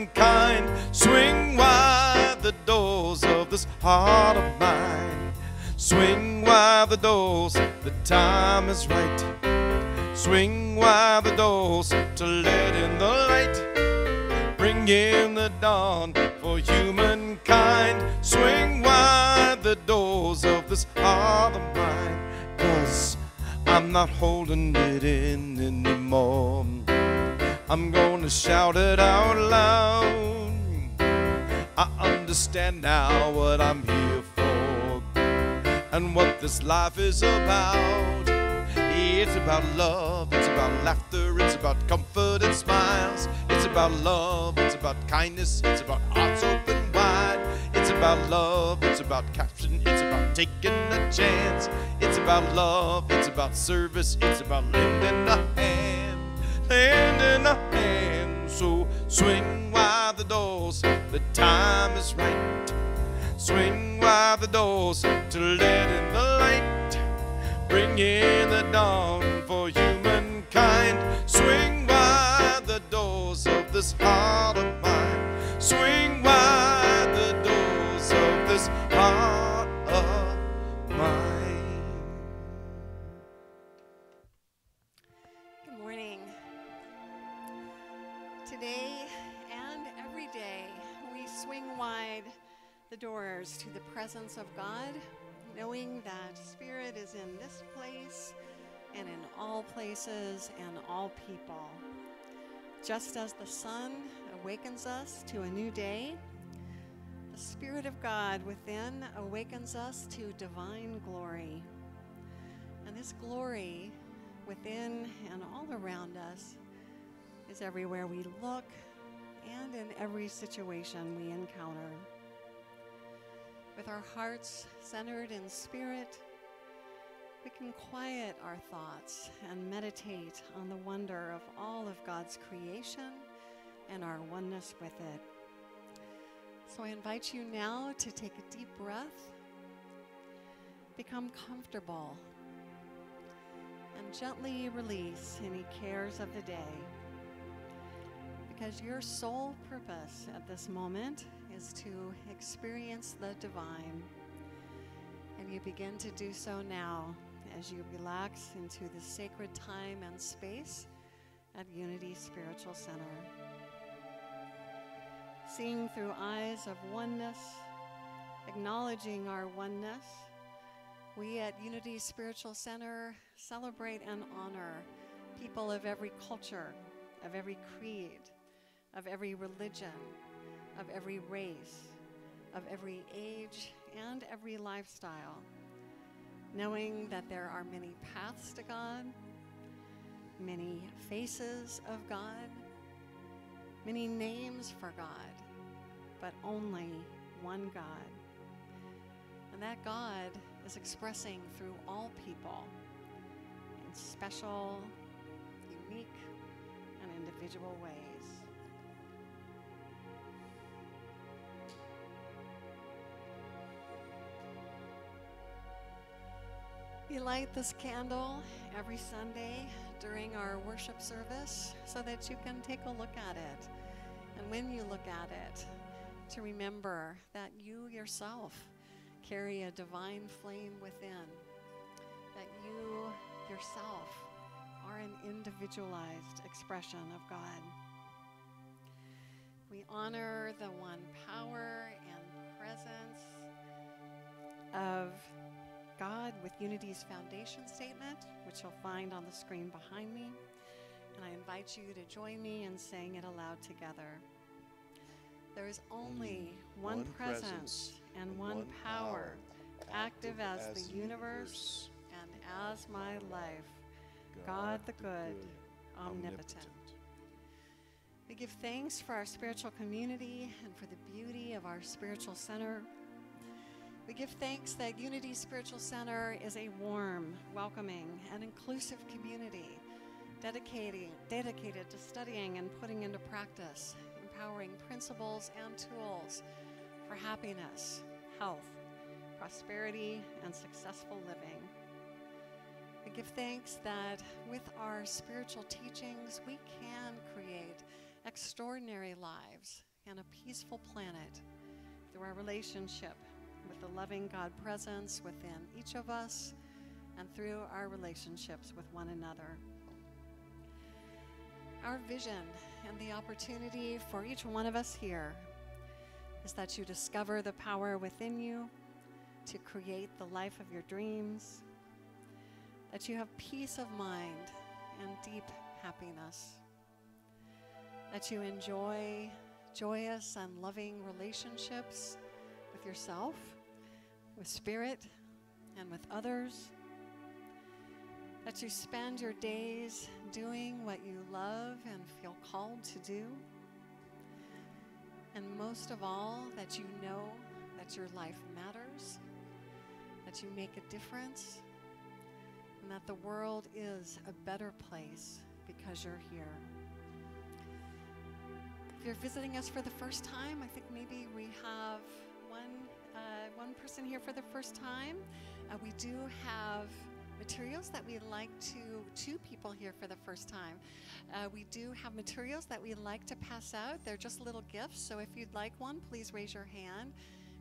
kind. Swing wide the doors of this heart of mine. Swing wide the doors, the time is right. Swing wide the doors to let in the light. Bring in the dawn for humankind. Swing wide the doors of this heart of mine. 'Cause I'm not holding it in anymore. I'm gonna shout it out loud. I understand now what I'm here for and what this life is about. It's about love, it's about laughter, it's about comfort and smiles. It's about love, it's about kindness, it's about hearts open wide. It's about love, it's about caption, it's about taking a chance. It's about love, it's about service, it's about lending a hand, lending a hand. So swing wide the doors, the time is right. Swing wide the doors to let in the light. Bring in the dawn for humankind. Swing wide the doors of this heart of mine. Swing wide the doors of this heart of mine. Good morning. Today and every day, we swing wide the doors to the presence of God, knowing that Spirit is in this place and in all places and all people. Just as the sun awakens us to a new day, the Spirit of God within awakens us to divine glory. And this glory within and all around us is everywhere we look and in every situation we encounter. With our hearts centered in Spirit, we can quiet our thoughts and meditate on the wonder of all of God's creation and our oneness with it. So I invite you now to take a deep breath, become comfortable, and gently release any cares of the day. Because your sole purpose at this moment is to experience the divine. And you begin to do so now as you relax into the sacred time and space at Unity Spiritual Center. Seeing through eyes of oneness, acknowledging our oneness, we at Unity Spiritual Center celebrate and honor people of every culture, of every creed, of every religion, of every race, of every age, and every lifestyle, knowing that there are many paths to God, many faces of God, many names for God, but only one God. And that God is expressing through all people in special, unique, and individual ways. We light this candle every Sunday during our worship service so that you can take a look at it. And when you look at it, to remember that you yourself carry a divine flame within, that you yourself are an individualized expression of God. We honor the one power and presence of God with Unity's foundation statement, which you'll find on the screen behind me. And I invite you to join me in saying it aloud together. There is only one presence and one power, active as the universe and as my life, God the good, omnipotent. We give thanks for our spiritual community and for the beauty of our spiritual center. We give thanks that Unity Spiritual Center is a warm, welcoming, and inclusive community dedicated to studying and putting into practice empowering principles and tools for happiness, health, prosperity, and successful living. We give thanks that with our spiritual teachings, we can create extraordinary lives and a peaceful planet through our relationship with the loving God presence within each of us and through our relationships with one another. Our vision and the opportunity for each one of us here is that you discover the power within you to create the life of your dreams, that you have peace of mind and deep happiness, that you enjoy joyous and loving relationships with yourself, with spirit, and with others, that you spend your days doing what you love and feel called to do, and most of all, that you know that your life matters, that you make a difference, and that the world is a better place because you're here. If you're visiting us for the first time, I think maybe we have one person here for the first time. We do have materials that we'd like two people here for the first time. We do have materials that we like to pass out. They're just little gifts, so if you'd like one, please raise your hand.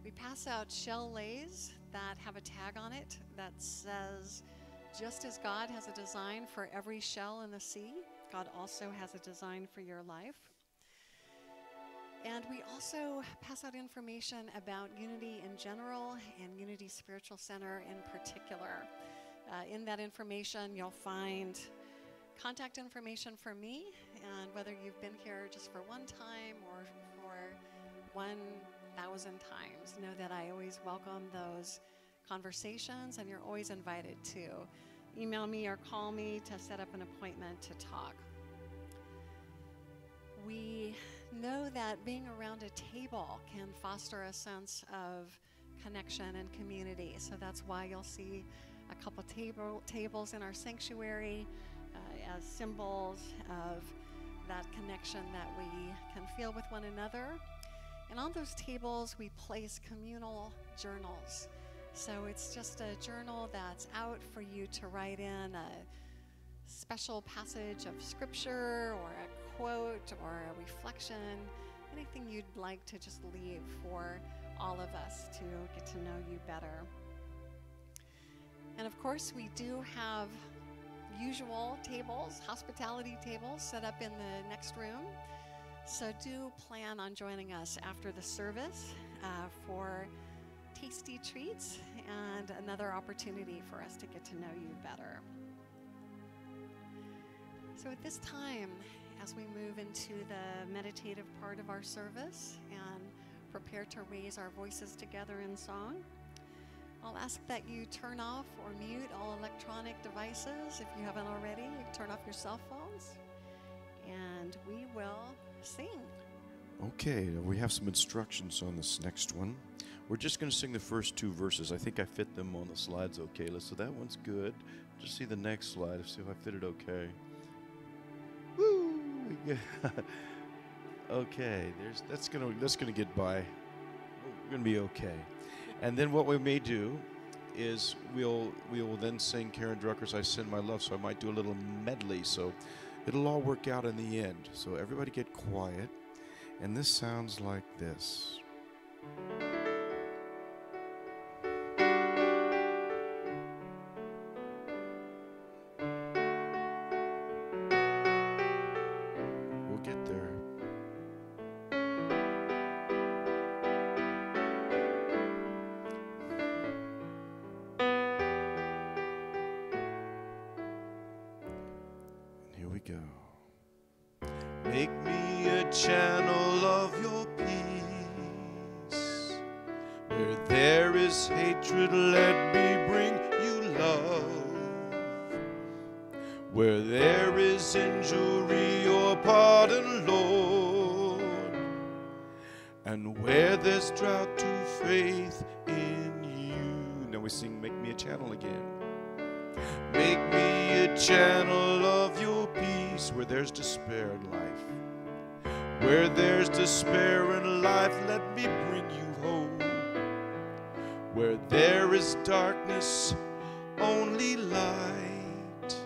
We pass out shell lays that have a tag on it that says, just as God has a design for every shell in the sea, God also has a design for your life. And we also pass out information about Unity in general and Unity Spiritual Center in particular. In that information, you'll find contact information for me, and whether you've been here just for one time or for 1,000 times, know that I always welcome those conversations, and you're always invited to email me or call me to set up an appointment to talk. We know that being around a table can foster a sense of connection and community, so that's why you'll see a couple tables in our sanctuary as symbols of that connection that we can feel with one another. And on those tables, we place communal journals. So it's just a journal that's out for you to write in a special passage of scripture or a quote or a reflection, anything you'd like to just leave for all of us to get to know you better. And of course, we do have usual tables, hospitality tables set up in the next room. So do plan on joining us after the service for tasty treats and another opportunity for us to get to know you better. So at this time, as we move into the meditative part of our service and prepare to raise our voices together in song, I'll ask that you turn off or mute all electronic devices. If you haven't already, you can turn off your cell phones, and we will sing. Okay, we have some instructions on this next one. We're just going to sing the first two verses. I think I fit them on the slides okay. So that one's good. Just see the next slide, see if I fit it okay. Woo! Okay, that's gonna get by. We're gonna be okay. And then what we may do is we will then sing Karen Drucker's "I Send My Love." So I might do a little medley. So it'll all work out in the end. So everybody get quiet. And this sounds like this. We'll get there. And here we go. Make me a channel of your peace. Where there is hatred, let me bring you love. Where there is injury, your pardon, Lord. And where there's drought, to faith in you. Now we sing, make me a channel again. Make me a channel of your peace. Where there's despair in life, where there's despair in life, let me bring you hope. Where there is darkness, only light.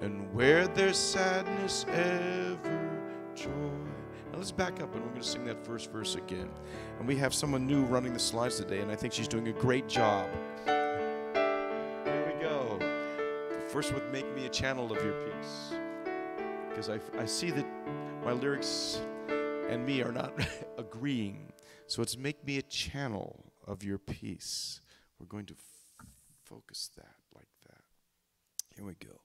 And where there's sadness, ever joy. Now let's back up and we're going to sing that first verse again. And we have someone new running the slides today, and I think she's doing a great job. Here we go. First with Make Me a Channel of Your Peace. Because I see that my lyrics and me are not agreeing. So it's Make Me a Channel of Your Peace. We're going to focus that like that. Here we go.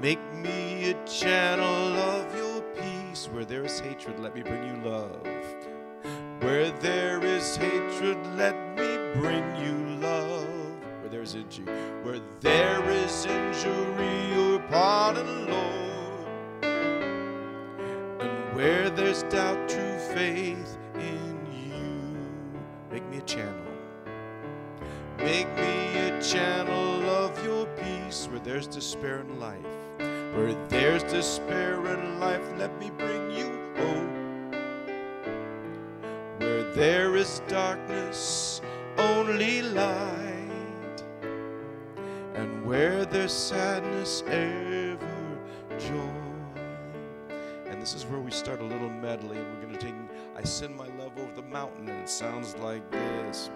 Make me a channel of your peace. Where there is hatred, let me bring you love. Where there is hatred, let me bring you love. Where there is injury, your pardon, Lord. And where there's doubt, true faith in you. Make me a channel. Make me a channel of your peace. Where there's despair in life, where there's despair in life, let me bring you hope. Where there is darkness, only light. And where there's sadness, ever joy. And this is where we start a little medley, and we're going to take I Send My Love Over the Mountain, and it sounds like this.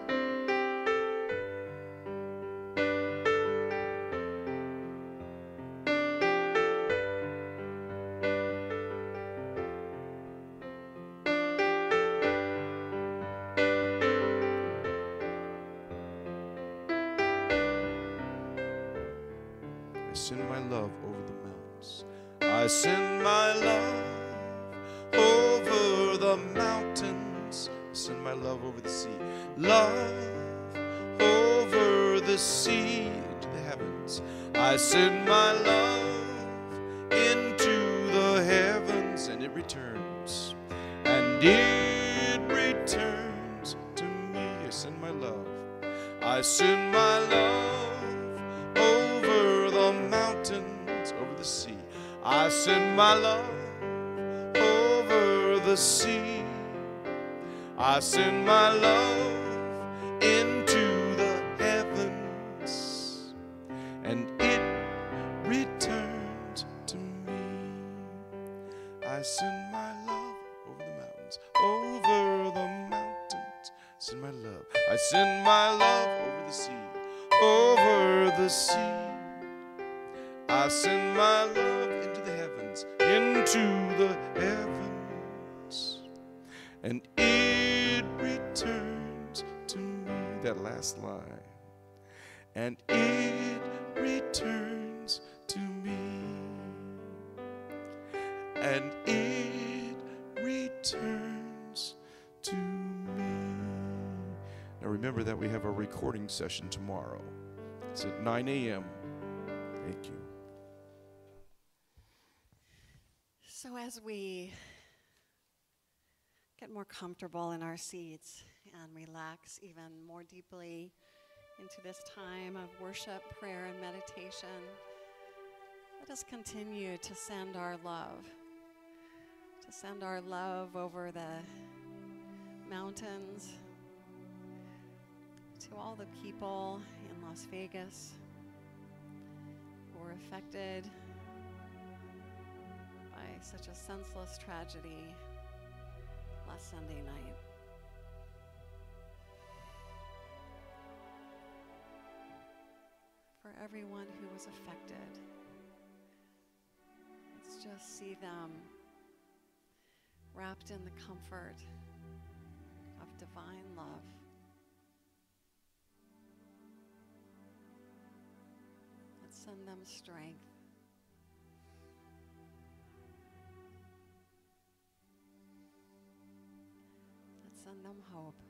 I send my love over the mountains. I send my love over the mountains. I send my love over the sea. Love over the sea into the heavens. I send my love into the heavens, and it returns. And it returns to me. I send my love. I send my love over the mountains, over the sea. I send my love over the sea. I send my love into the heavens, and it returns to me. I send my love over the mountains, over the mountains. Send my love. I send my love over the sea, over the sea. I send my love into the heavens, into the heavens, and it returns to me. That last line. And it returns to me. And it returns to me. Now remember that we have a recording session tomorrow. It's at 9 a.m. Thank you. So as we get more comfortable in our seats and relax even more deeply into this time of worship, prayer, and meditation, let us continue to send our love. To send our love over the mountains, to all the people in Las Vegas who were affected by such a senseless tragedy last Sunday night. For everyone who was affected, let's just see them wrapped in the comfort of divine love. Let's send them strength. Let's send them hope.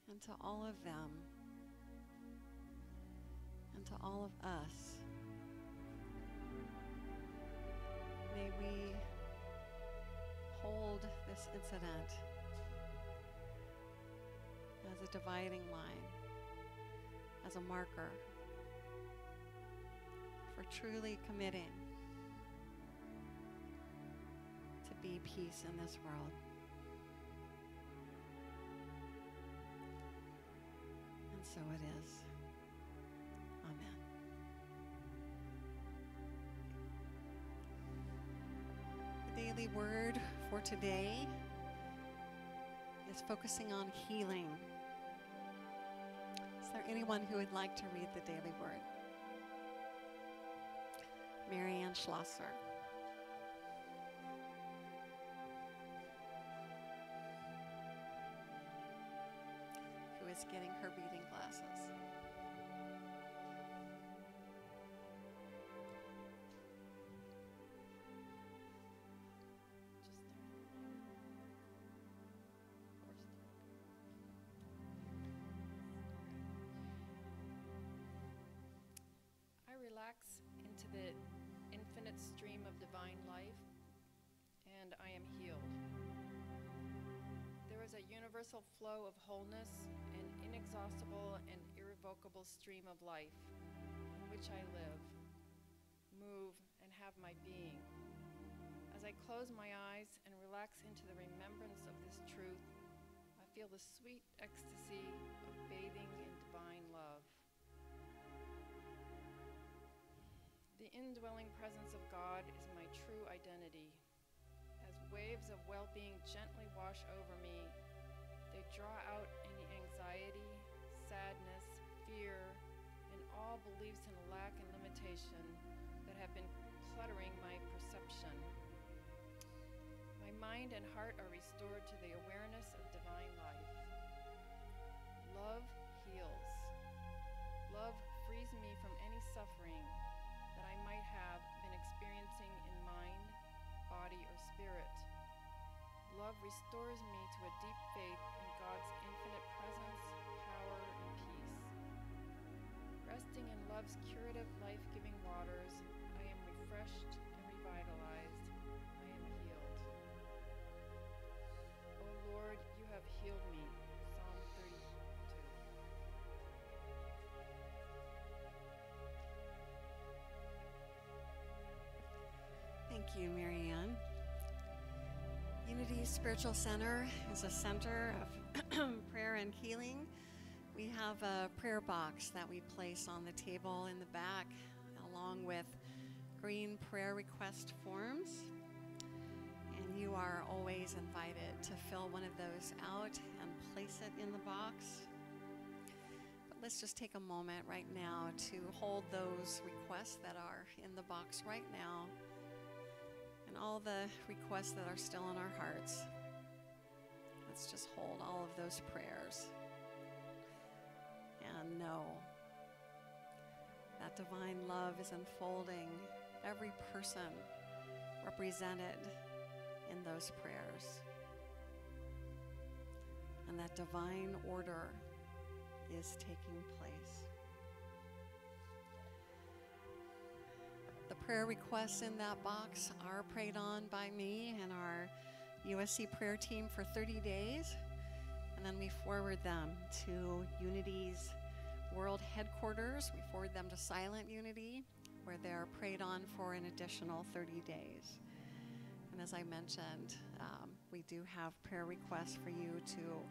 And to all of them, and to all of us, may we hold this incident as a dividing line, as a marker for truly committing to be peace in this world. And so it is. Amen. daily word for today is focusing on healing. Is there anyone who would like to read the daily word? Marianne Schlosser. Who is getting her reading glasses. I relax into the infinite stream of divine life, and I am healed. There is a universal flow of wholeness, an inexhaustible and irrevocable stream of life, in which I live, move, and have my being. As I close my eyes and relax into the remembrance of this truth, I feel the sweet ecstasy of bathing in divine love. The indwelling presence of God is my true identity. As waves of well-being gently wash over me, they draw out any anxiety, sadness, fear, and all beliefs in lack and limitation that have been cluttering my perception. My mind and heart are restored to the awareness of divine life. Love heals. Love frees me from any suffering that I might have been experiencing in mind, body, or spirit. Love restores me to a deep faith in God's infinite presence, power, and peace. Resting in love's curative, life-giving waters, I am refreshed and revitalized. I am healed. O Lord, you have healed me. Psalm 32. Thank you, Marianne. Unity Spiritual Center is a center of prayer and healing. We have a prayer box that we place on the table in the back, along with green prayer request forms. And you are always invited to fill one of those out and place it in the box. But let's just take a moment right now to hold those requests that are in the box right now, and all the requests that are still in our hearts. Let's just hold all of those prayers and know that divine love is unfolding every person represented in those prayers, and that divine order is taking place. The prayer requests in that box are prayed on by me and our USC prayer team for 30 days, and then we forward them to Unity's World Headquarters. We forward them to Silent Unity, where they're prayed on for an additional 30 days. And as I mentioned, we do have prayer requests for you to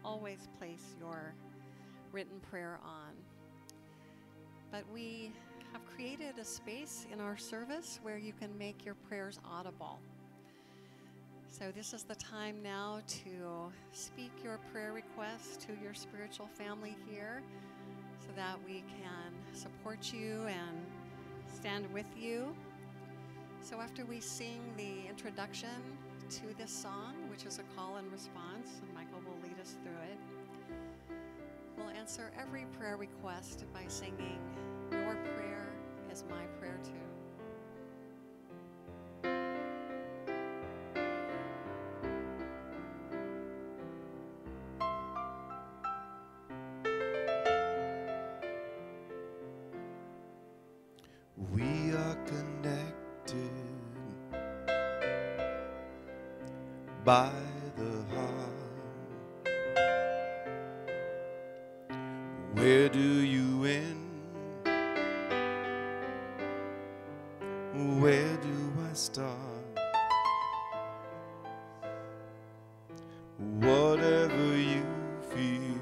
always place your written prayer on. But we have created a space in our service where you can make your prayers audible. So this is the time now to speak your prayer requests to your spiritual family here, so that we can support you and stand with you. So after we sing the introduction to this song, which is a call and response, and Michael will lead us through it, we'll answer every prayer request by singing "Your Prayer is My Prayer Too." We are connected by the heart. Where do you end? Where do I start? Whatever you feel,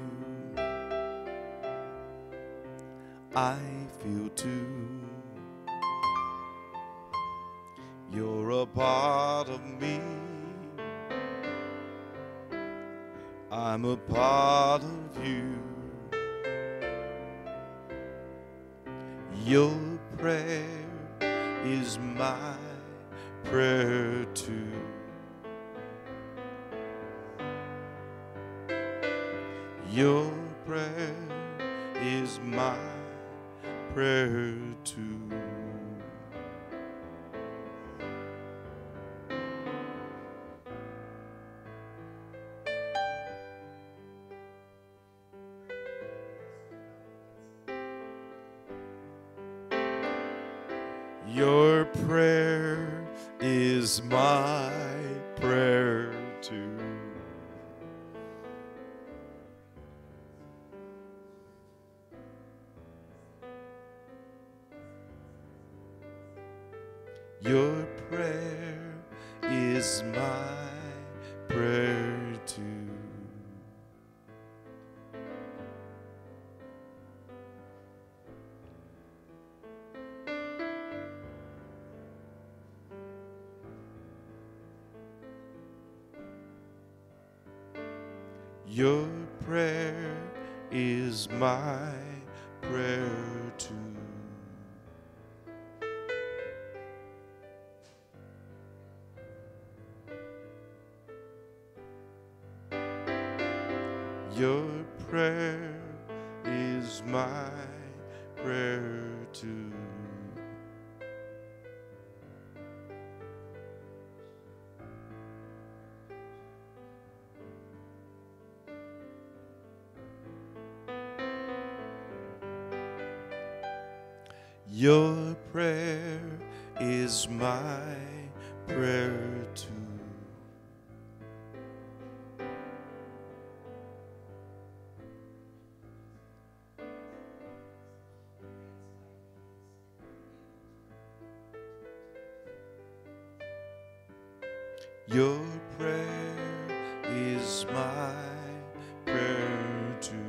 I feel too. You're a part of me. I'm a part of you. Your prayer is my prayer too. Your prayer is my prayer too. Your prayer is my prayer too. Your prayer is my prayer too. Your prayer is my prayer too. Your prayer is my prayer too. Your prayer is my prayer too. Your prayer is my prayer too.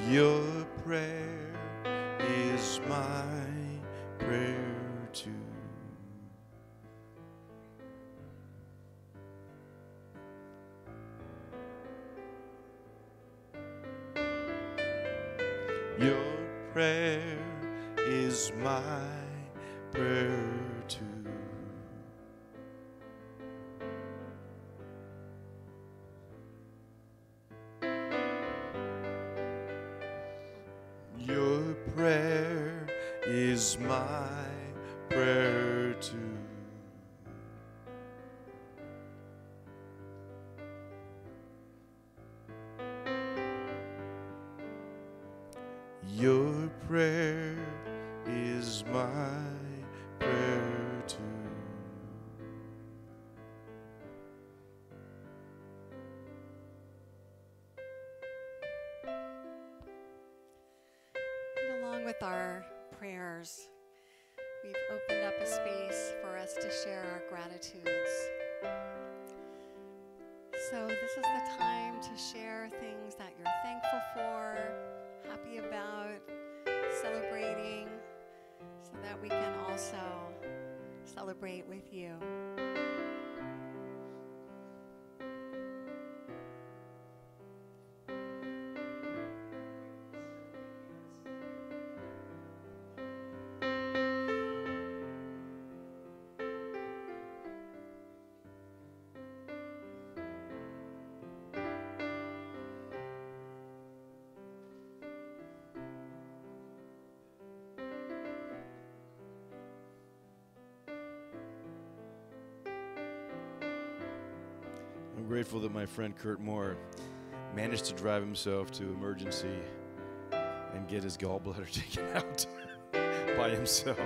Your prayer is my prayer too. Your prayer is my prayer too. Your prayer is my prayer too. Your prayer is my prayer too. And along with our prayers, we've opened up a space for us to share our gratitudes. So this is the time to share things that you're thankful for, happy about, celebrating, so that we can also celebrate with you. I'm grateful that my friend Kurt Moore managed to drive himself to emergency and get his gallbladder taken out by himself.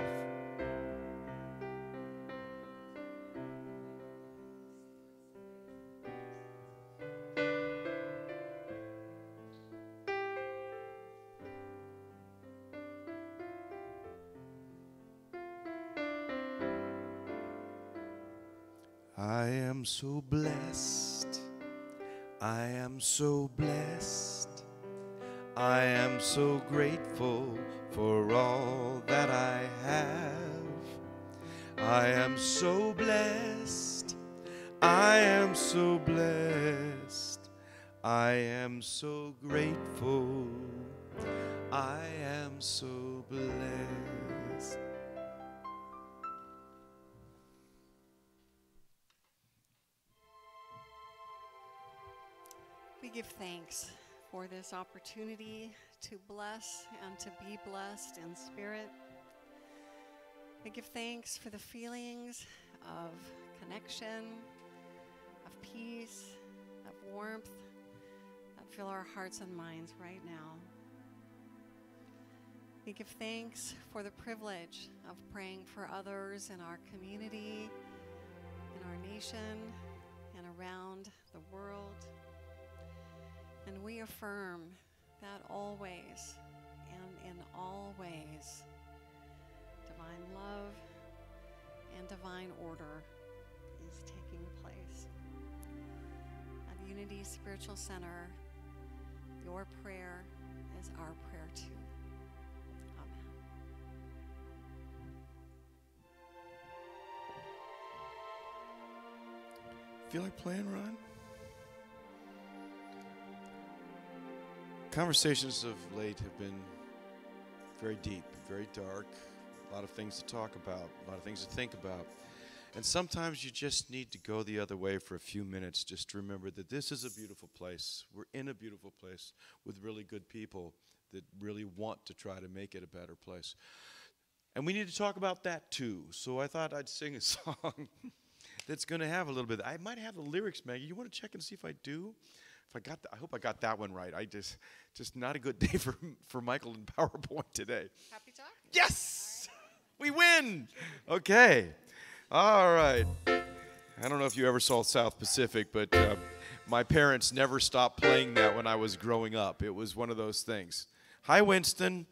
I am so blessed. I am so blessed. I am so grateful for all that I have. I am so blessed. I am so blessed. I am so grateful. I am so blessed. We give thanks for this opportunity to bless and to be blessed in spirit. We give thanks for the feelings of connection, of peace, of warmth that fill our hearts and minds right now. We give thanks for the privilege of praying for others in our community, in our nation, and around the world. And we affirm that always and in all ways, divine love and divine order is taking place. At Unity Spiritual Center, your prayer is our prayer too. Amen. Feel like playing, Ron? Conversations of late have been very deep, very dark, a lot of things to talk about, a lot of things to think about. And sometimes you just need to go the other way for a few minutes just to remember that this is a beautiful place. We're in a beautiful place with really good people that really want to try to make it a better place. And we need to talk about that too. So I thought I'd sing a song that's going to have a little bit. I might have the lyrics, Maggie. You want to check and see if I do? I hope I got that one right. I just not a good day for Michael in PowerPoint today. Happy talk? Yes! Right. We win! Okay. All right. I don't know if you ever saw South Pacific, but my parents never stopped playing that when I was growing up. It was one of those things. Hi, Winston.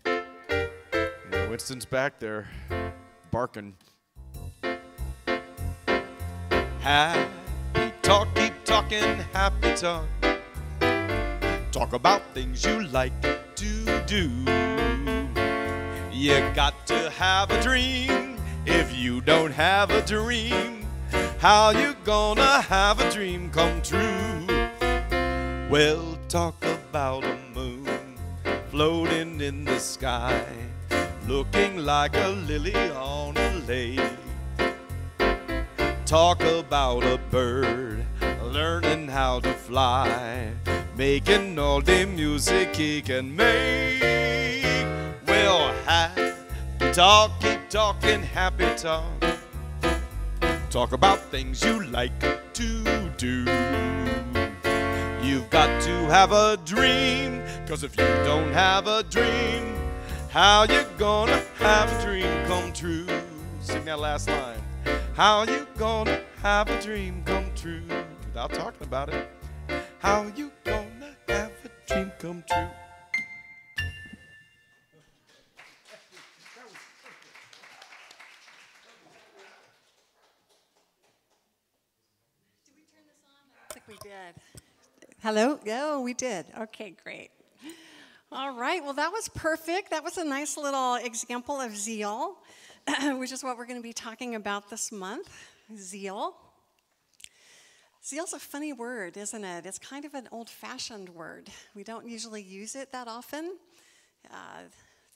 Yeah, Winston's back there barking. Happy talk, keep talking, happy talk. Talk about things you like to do. You got to have a dream. If you don't have a dream, how you gonna have a dream come true? Well, talk about a moon floating in the sky, looking like a lily on a lake. Talk about a bird learning how to fly, making all the music he can make. Well, happy talk, keep talking, happy talk. Talk about things you like to do. You've got to have a dream, 'cause if you don't have a dream, how you gonna have a dream come true? Sing that last line. How you gonna have a dream come true? Without talking about it. How you gonna have a dream come true? Did we turn this on? I think we did. Hello? Oh, we did. Okay, great. All right, well, that was perfect. That was a nice little example of zeal, which is what we're going to be talking about this month, zeal. Zeal's a funny word, isn't it? It's kind of an old-fashioned word. We don't usually use it that often.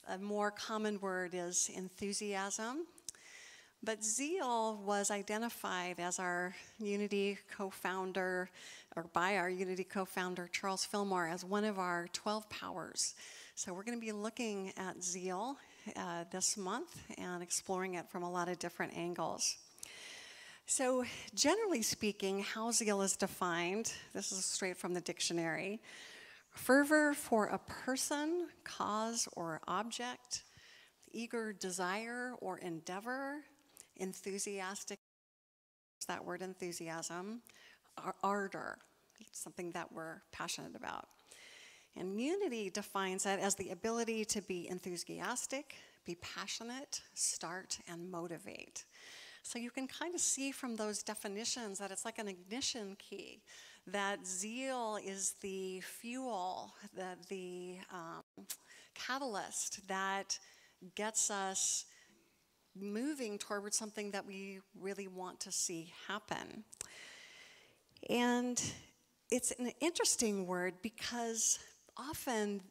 A more common word is enthusiasm. But zeal was identified as our Unity co-founder, or by our Unity co-founder, Charles Fillmore, as one of our 12 powers. So we're going to be looking at zeal this month and exploring it from a lot of different angles. So generally speaking, how zeal is defined, this is straight from the dictionary: fervor for a person, cause, or object, eager desire or endeavor, enthusiastic, that word enthusiasm, ardor, something that we're passionate about. And Unity defines it as the ability to be enthusiastic, be passionate, start, and motivate. So you can kind of see from those definitions that it's like an ignition key, that zeal is the fuel, the catalyst that gets us moving toward something that we really want to see happen. And it's an interesting word because often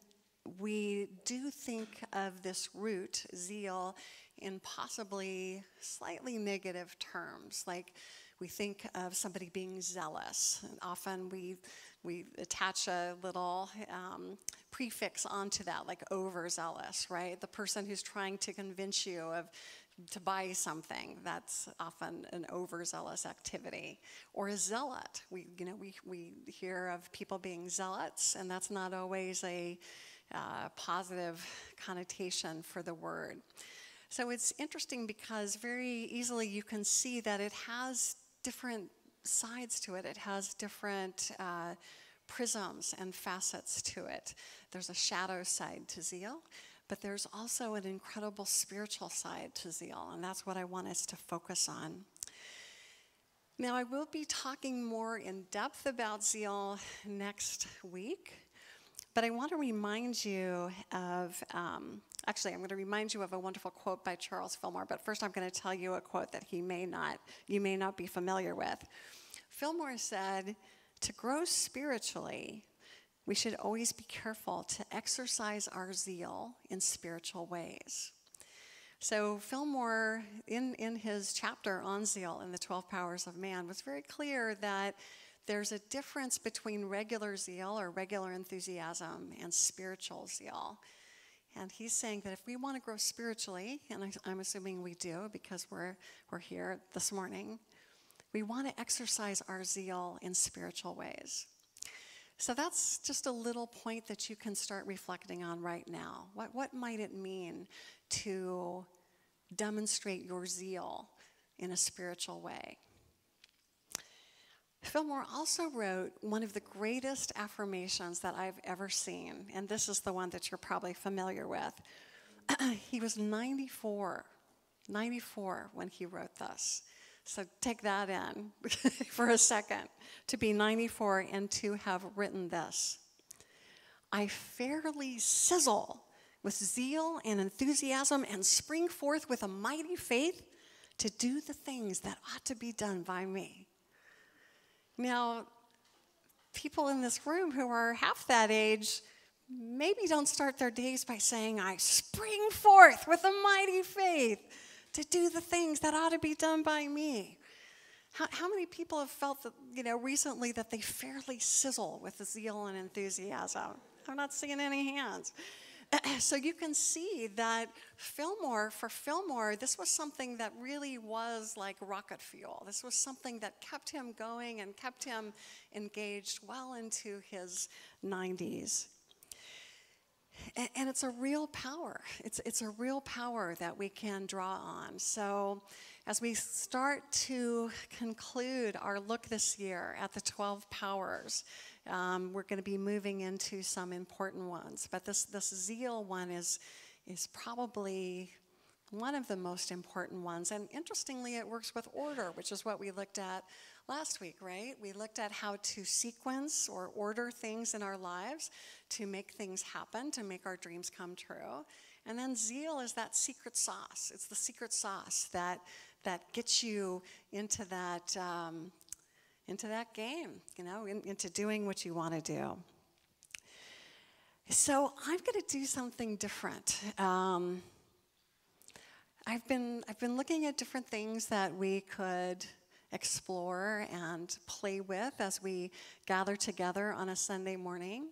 we do think of this root, zeal, in possibly slightly negative terms. Like we think of somebody being zealous. And often we attach a little prefix onto that, like overzealous, right? The person who's trying to convince you to buy something, that's often an overzealous activity. Or a zealot. We hear of people being zealots, and that's not always a positive connotation for the word. So it's interesting because very easily you can see that it has different sides to it. It has different prisms and facets to it. There's a shadow side to zeal, but there's also an incredible spiritual side to zeal, and that's what I want us to focus on. Now, I will be talking more in depth about zeal next week, but I want to remind you of, I'm going to remind you of a wonderful quote by Charles Fillmore, but first I'm going to tell you a quote that you may not be familiar with. Fillmore said, "To grow spiritually, we should always be careful to exercise our zeal in spiritual ways." So Fillmore, in his chapter on zeal in the 12 Powers of Man, was very clear that there's a difference between regular zeal or regular enthusiasm and spiritual zeal. And he's saying that if we want to grow spiritually, and I'm assuming we do because we're here this morning, we want to exercise our zeal in spiritual ways. So that's just a little point that you can start reflecting on right now. What might it mean to demonstrate your zeal in a spiritual way? Fillmore also wrote one of the greatest affirmations that I've ever seen, and this is the one that you're probably familiar with. He was 94 when he wrote this. So take that in for a second, to be 94 and to have written this. "I fairly sizzle with zeal and enthusiasm and spring forth with a mighty faith to do the things that ought to be done by me." Now, people in this room who are half that age maybe don't start their days by saying, "I spring forth with a mighty faith to do the things that ought to be done by me." How many people have felt that, recently that they fairly sizzle with the zeal and enthusiasm? I'm not seeing any hands. So you can see that for Fillmore, this was something that really was like rocket fuel. This was something that kept him going and kept him engaged well into his 90s. And it's a real power. It's a real power that we can draw on. So as we start to conclude our look this year at the 12 powers, we're going to be moving into some important ones. But this zeal one is probably one of the most important ones. And interestingly, it works with order, which is what we looked at last week, right? We looked at how to sequence or order things in our lives to make things happen, to make our dreams come true. And then zeal is that secret sauce. It's the secret sauce that gets you into that game, into doing what you want to do. So I'm going to do something different. I've been looking at different things that we could explore and play with as we gather together on a Sunday morning.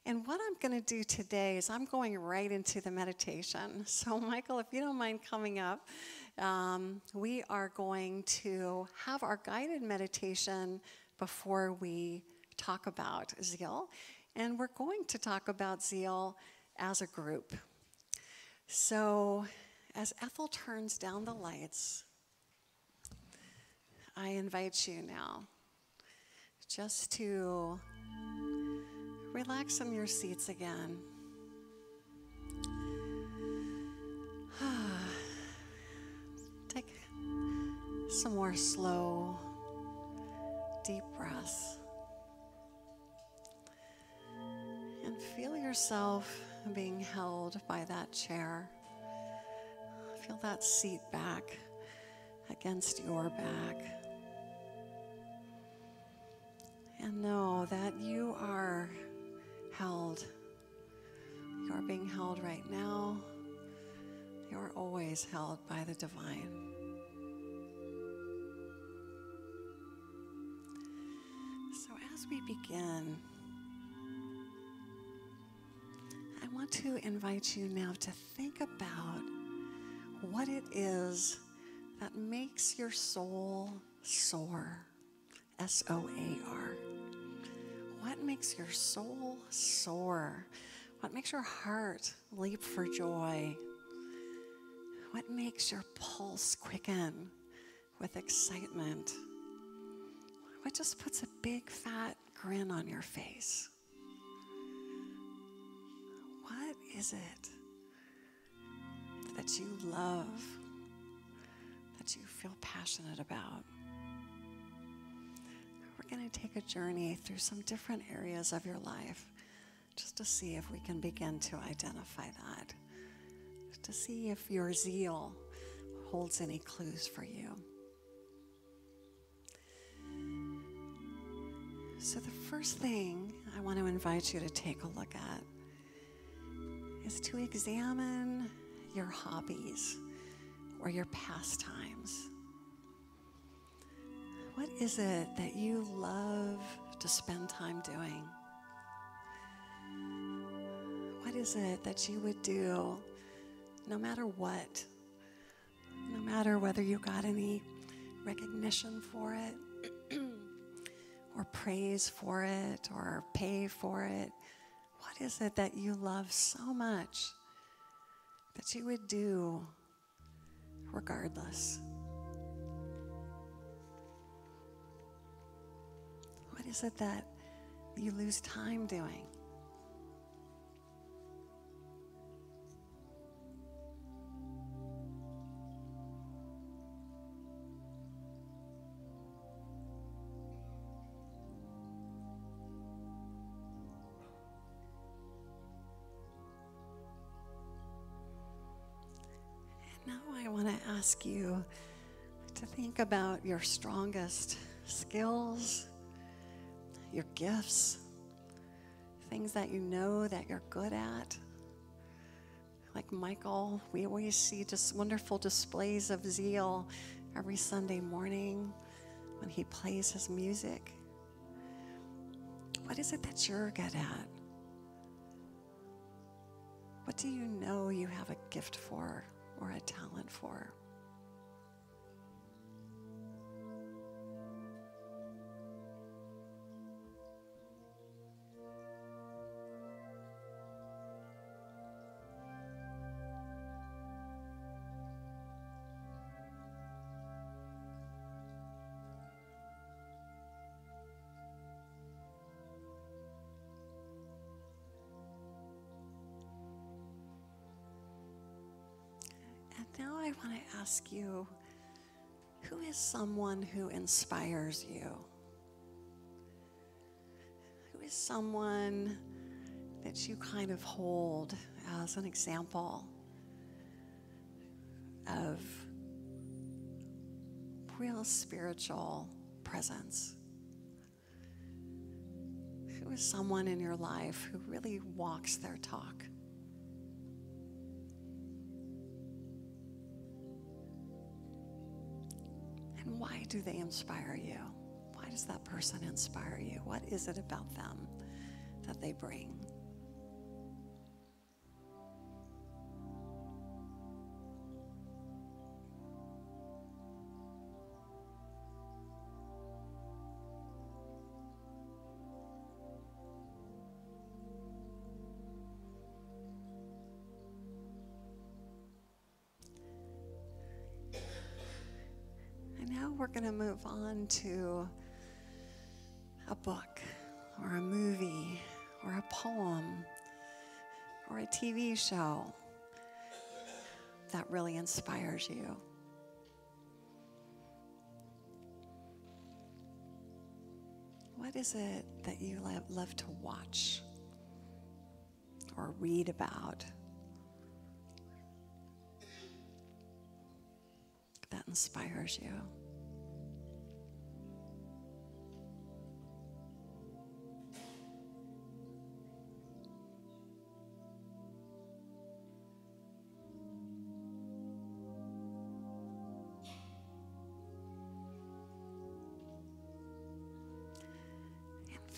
And what I'm going to do today is I'm going right into the meditation. So Michael, if you don't mind coming up, we are going to have our guided meditation before we talk about zeal. And we're going to talk about zeal as a group. So as Ethel turns down the lights, I invite you now just to relax in your seats again. Take some more slow, deep breaths. yourself being held by that chair. Feel that seat back against your back. And know that you are held. You are being held right now. You are always held by the divine. So as we begin, I want to invite you now to think about what it is that makes your soul soar, S-O-A-R. What makes your soul soar? What makes your heart leap for joy? What makes your pulse quicken with excitement? What just puts a big fat grin on your face? What is it that you love, that you feel passionate about? We're going to take a journey through some different areas of your life just to see if we can begin to identify that, to see if your zeal holds any clues for you. So the first thing I want to invite you to take a look at is to examine your hobbies or your pastimes. What is it that you love to spend time doing? What is it that you would do no matter what? No matter whether you got any recognition for it, or praise for it, or pay for it. What is it that you love so much that you would do regardless? What is it that you lose time doing? Now I want to ask you to think about your strongest skills, your gifts, things that you know that you're good at. Like Michael, we always see just wonderful displays of zeal every Sunday morning when he plays his music. What is it that you're good at? What do you know you have a gift for or a talent for? Now I want to ask you, who is someone who inspires you? Who is someone that you kind of hold as an example of real spiritual presence? Who is someone in your life who really walks their talk? And why do they inspire you? Why does that person inspire you? What is it about them that they bring? We're going to move on to a book or a movie or a poem or a TV show that really inspires you. What is it that you love to watch or read about that inspires you?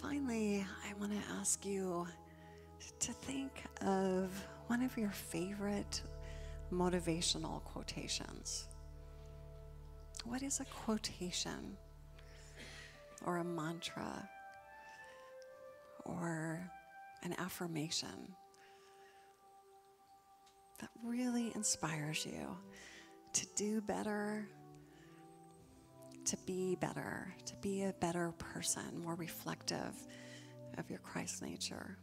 Finally, I want to ask you to think of one of your favorite motivational quotations. What is a quotation or a mantra or an affirmation that really inspires you to do better, to be better, to be a better person, more reflective of your Christ nature?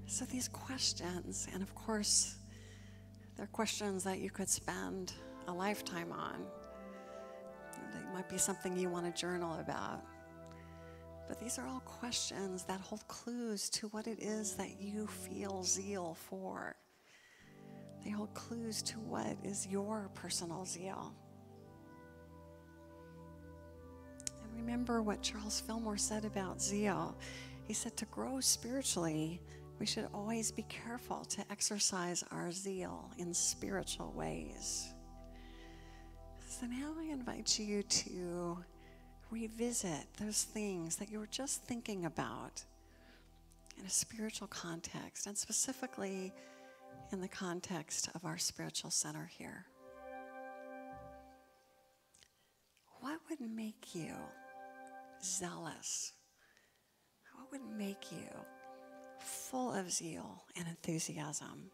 So these questions, and of course, they're questions that you could spend a lifetime on. They might be something you want to journal about. But these are all questions that hold clues to what it is that you feel zeal for. They hold clues to what is your personal zeal. And remember what Charles Fillmore said about zeal. He said to grow spiritually, we should always be careful to exercise our zeal in spiritual ways. So now I invite you to revisit those things that you were just thinking about in a spiritual context, and specifically in the context of our spiritual center here. What would make you zealous? What would make you full of zeal and enthusiasm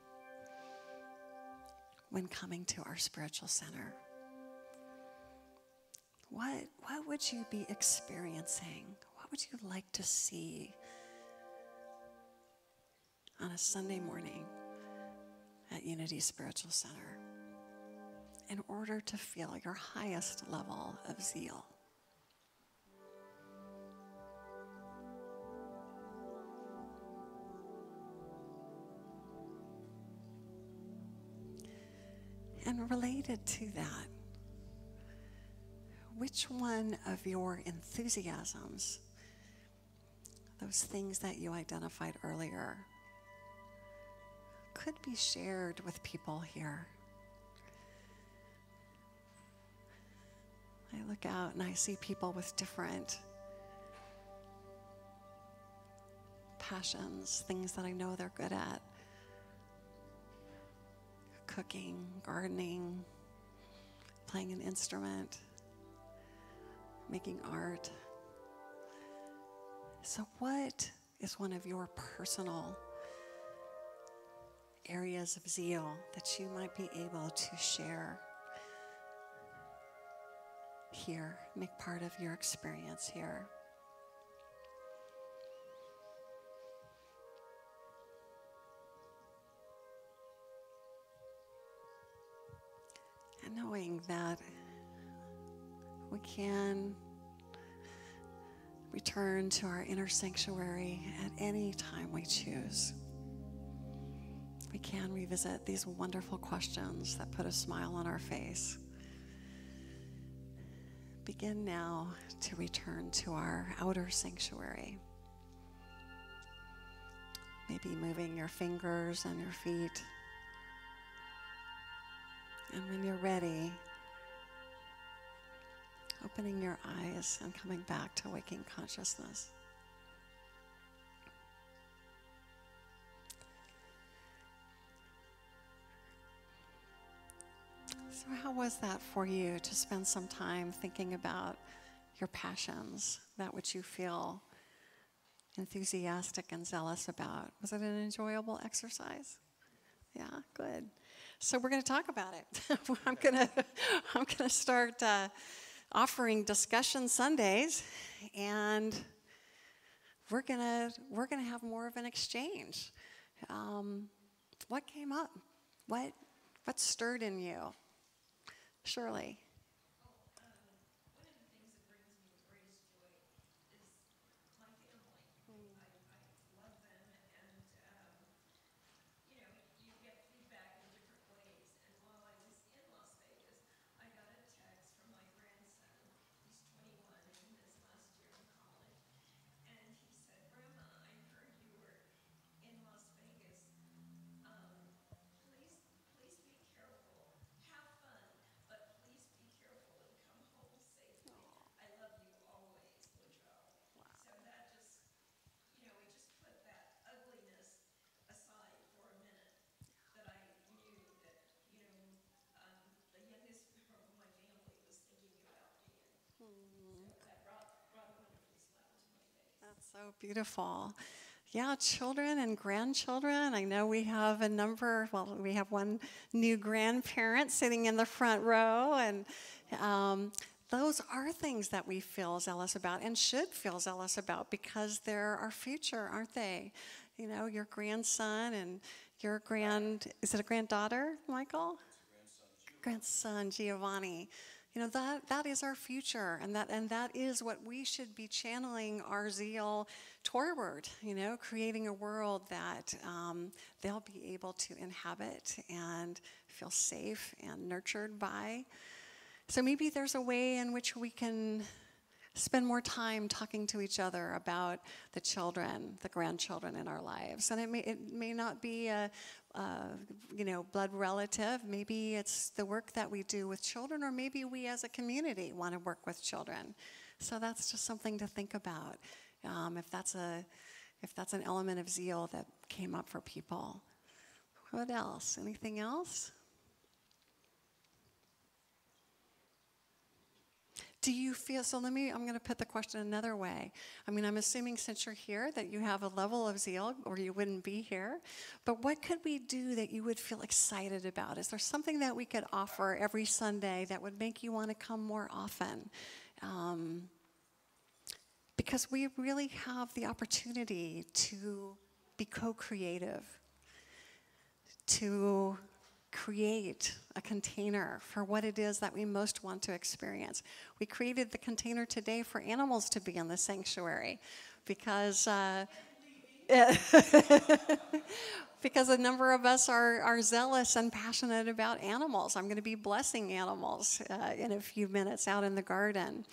when coming to our spiritual center? What would you be experiencing? What would you like to see on a Sunday morning at Unity Spiritual Center in order to feel your highest level of zeal? And related to that, which one of your enthusiasms, those things that you identified earlier, could be shared with people here? I look out and I see people with different passions, things that I know they're good at. Cooking, gardening, playing an instrument, making art. So what is one of your personal areas of zeal that you might be able to share here, make part of your experience here? And knowing that we can return to our inner sanctuary at any time we choose. We can revisit these wonderful questions that put a smile on our face. Begin now to return to our outer sanctuary. Maybe moving your fingers and your feet. And when you're ready, opening your eyes and coming back to waking consciousness. So how was that for you to spend some time thinking about your passions, that which you feel enthusiastic and zealous about? Was it an enjoyable exercise? Yeah, good. So we're going to talk about it. I'm going to start offering discussion Sundays, and we're gonna have more of an exchange. What came up? What stirred in you? Shirley. That's so beautiful. Yeah, children and grandchildren. I know we have we have one new grandparent sitting in the front row, and those are things that we feel zealous about and should feel zealous about because they're our future, aren't they? You know, your grandson and is it a granddaughter, Michael? Grandson Giovanni. You know, that is our future, and that is what we should be channeling our zeal toward, you know, creating a world that they'll be able to inhabit and feel safe and nurtured by. So maybe there's a way in which we can spend more time talking to each other about the children, the grandchildren in our lives. And it may not be a blood relative. Maybe it's the work that we do with children, or maybe we as a community want to work with children. So that's just something to think about. If that's an element of zeal that came up for people. What else? Anything else? Do you feel, I'm going to put the question another way. I mean, I'm assuming since you're here that you have a level of zeal or you wouldn't be here. But what could we do that you would feel excited about? Is there something that we could offer every Sunday that would make you want to come more often? Because we really have the opportunity to be co-creative, to create a container for what it is that we most want to experience. We created the container today for animals to be in the sanctuary because because a number of us are zealous and passionate about animals. I'm going to be blessing animals in a few minutes out in the garden.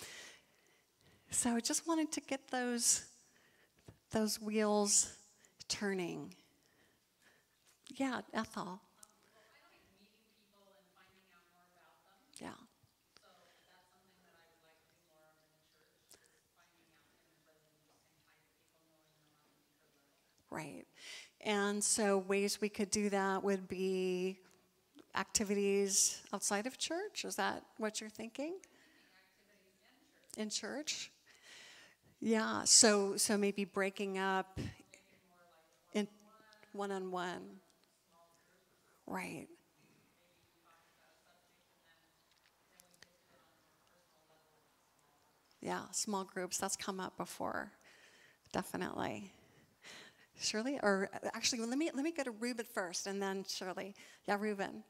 So I just wanted to get those wheels turning. Yeah, Ethel. Yeah. So that's something that I would like to do more of in the church, is finding out kind of resonance and kind of people knowing them on a deeper level. Right. And so ways we could do that would be activities outside of church. Is that what you're thinking? Activities in church. In church? Yeah. So maybe breaking up in one-on-one. Right. Yeah, small groups, that's come up before, definitely. Shirley, or actually, let me go to Ruben first, and then Shirley. Yeah, Ruben. I enjoy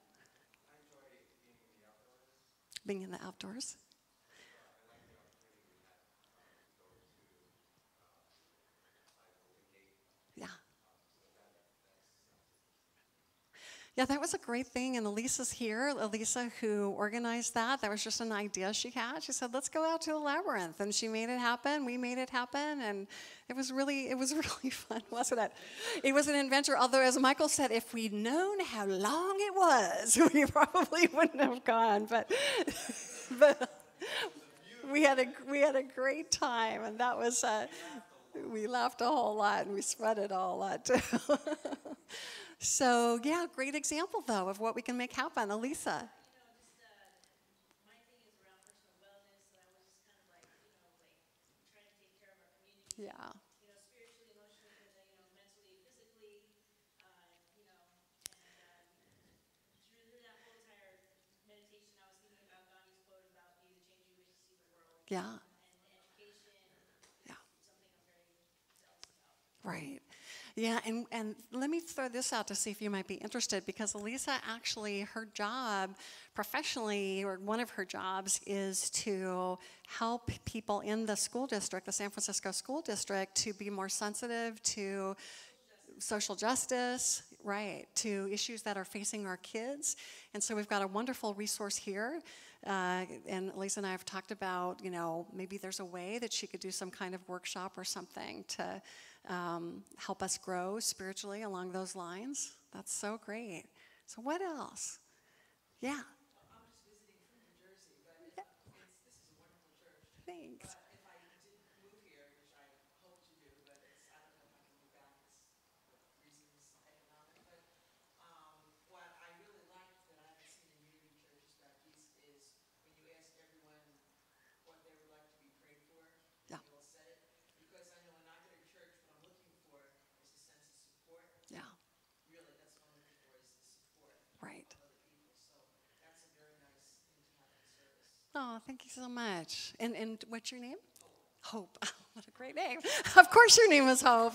Being in the outdoors. I like the opportunity we had to go to outside Golden Gate. Yeah. So Yeah, that was a great thing, and Elisa's here. Elisa, who organized that was just an idea she had. She said, let's go out to the labyrinth, and she made it happen. We made it happen, and it was really fun, wasn't it? It was an adventure, although, as Michael said, if we'd known how long it was, we probably wouldn't have gone, but we had a great time, and that was, we laughed a whole lot, and we sweated a whole lot, too. So, yeah, great example, though, of what we can make happen. Elisa. My thing is around personal wellness, so I was just kind of like, trying to take care of our community. Yeah. Spiritually, emotionally, mentally, physically, through that whole entire meditation, I was thinking about Gandhi's quote about be the change you wish to see the world. Yeah. And education is Yeah. something I'm very zealous about. Right. Yeah, and let me throw this out to see if you might be interested, because Elisa actually, her job professionally, or one of her jobs, is to help people in the school district, the San Francisco School District, to be more sensitive to social justice, right, to issues that are facing our kids. And so we've got a wonderful resource here. And Lisa and I have talked about, maybe there's a way that she could do some kind of workshop or something to help us grow spiritually along those lines. That's so great. So what else? Yeah. I'm just visiting from New Jersey, but this is a wonderful church. Thanks. But if I didn't move here, which I hope to do, but I don't know if I can move back because reasons economic. But what I really liked that I haven't seen in Unity churches back east is when you ask everyone what they would like to be prayed for, Yeah. they all said it. Because I know when I go to church, what I'm looking for is a sense of support. Yeah. Really, that's what I'm looking for, is the support Right. of other people. So that's a very nice thing to have in the service. Oh, thank you so much. And what's your name? Hope. What a great name. Of course your name is Hope.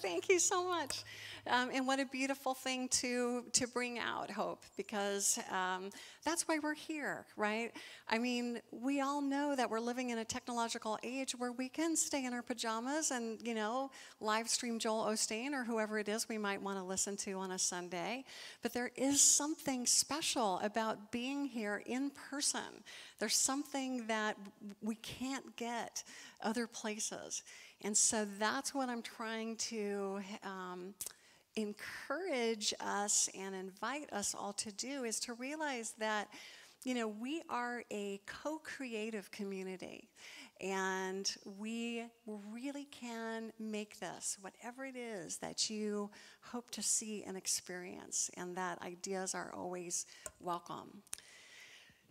Thank you so much. And what a beautiful thing to bring out, Hope, because that's why we're here, right? I mean, we all know that we're living in a technological age where we can stay in our pajamas and, live stream Joel Osteen or whoever it is we might want to listen to on a Sunday. But there is something special about being here in person. There's something that we can't get other places. And so that's what I'm trying to encourage us and invite us all to do, is to realize that, we are a co-creative community. And we really can make this, whatever it is that you hope to see and experience, and that ideas are always welcome.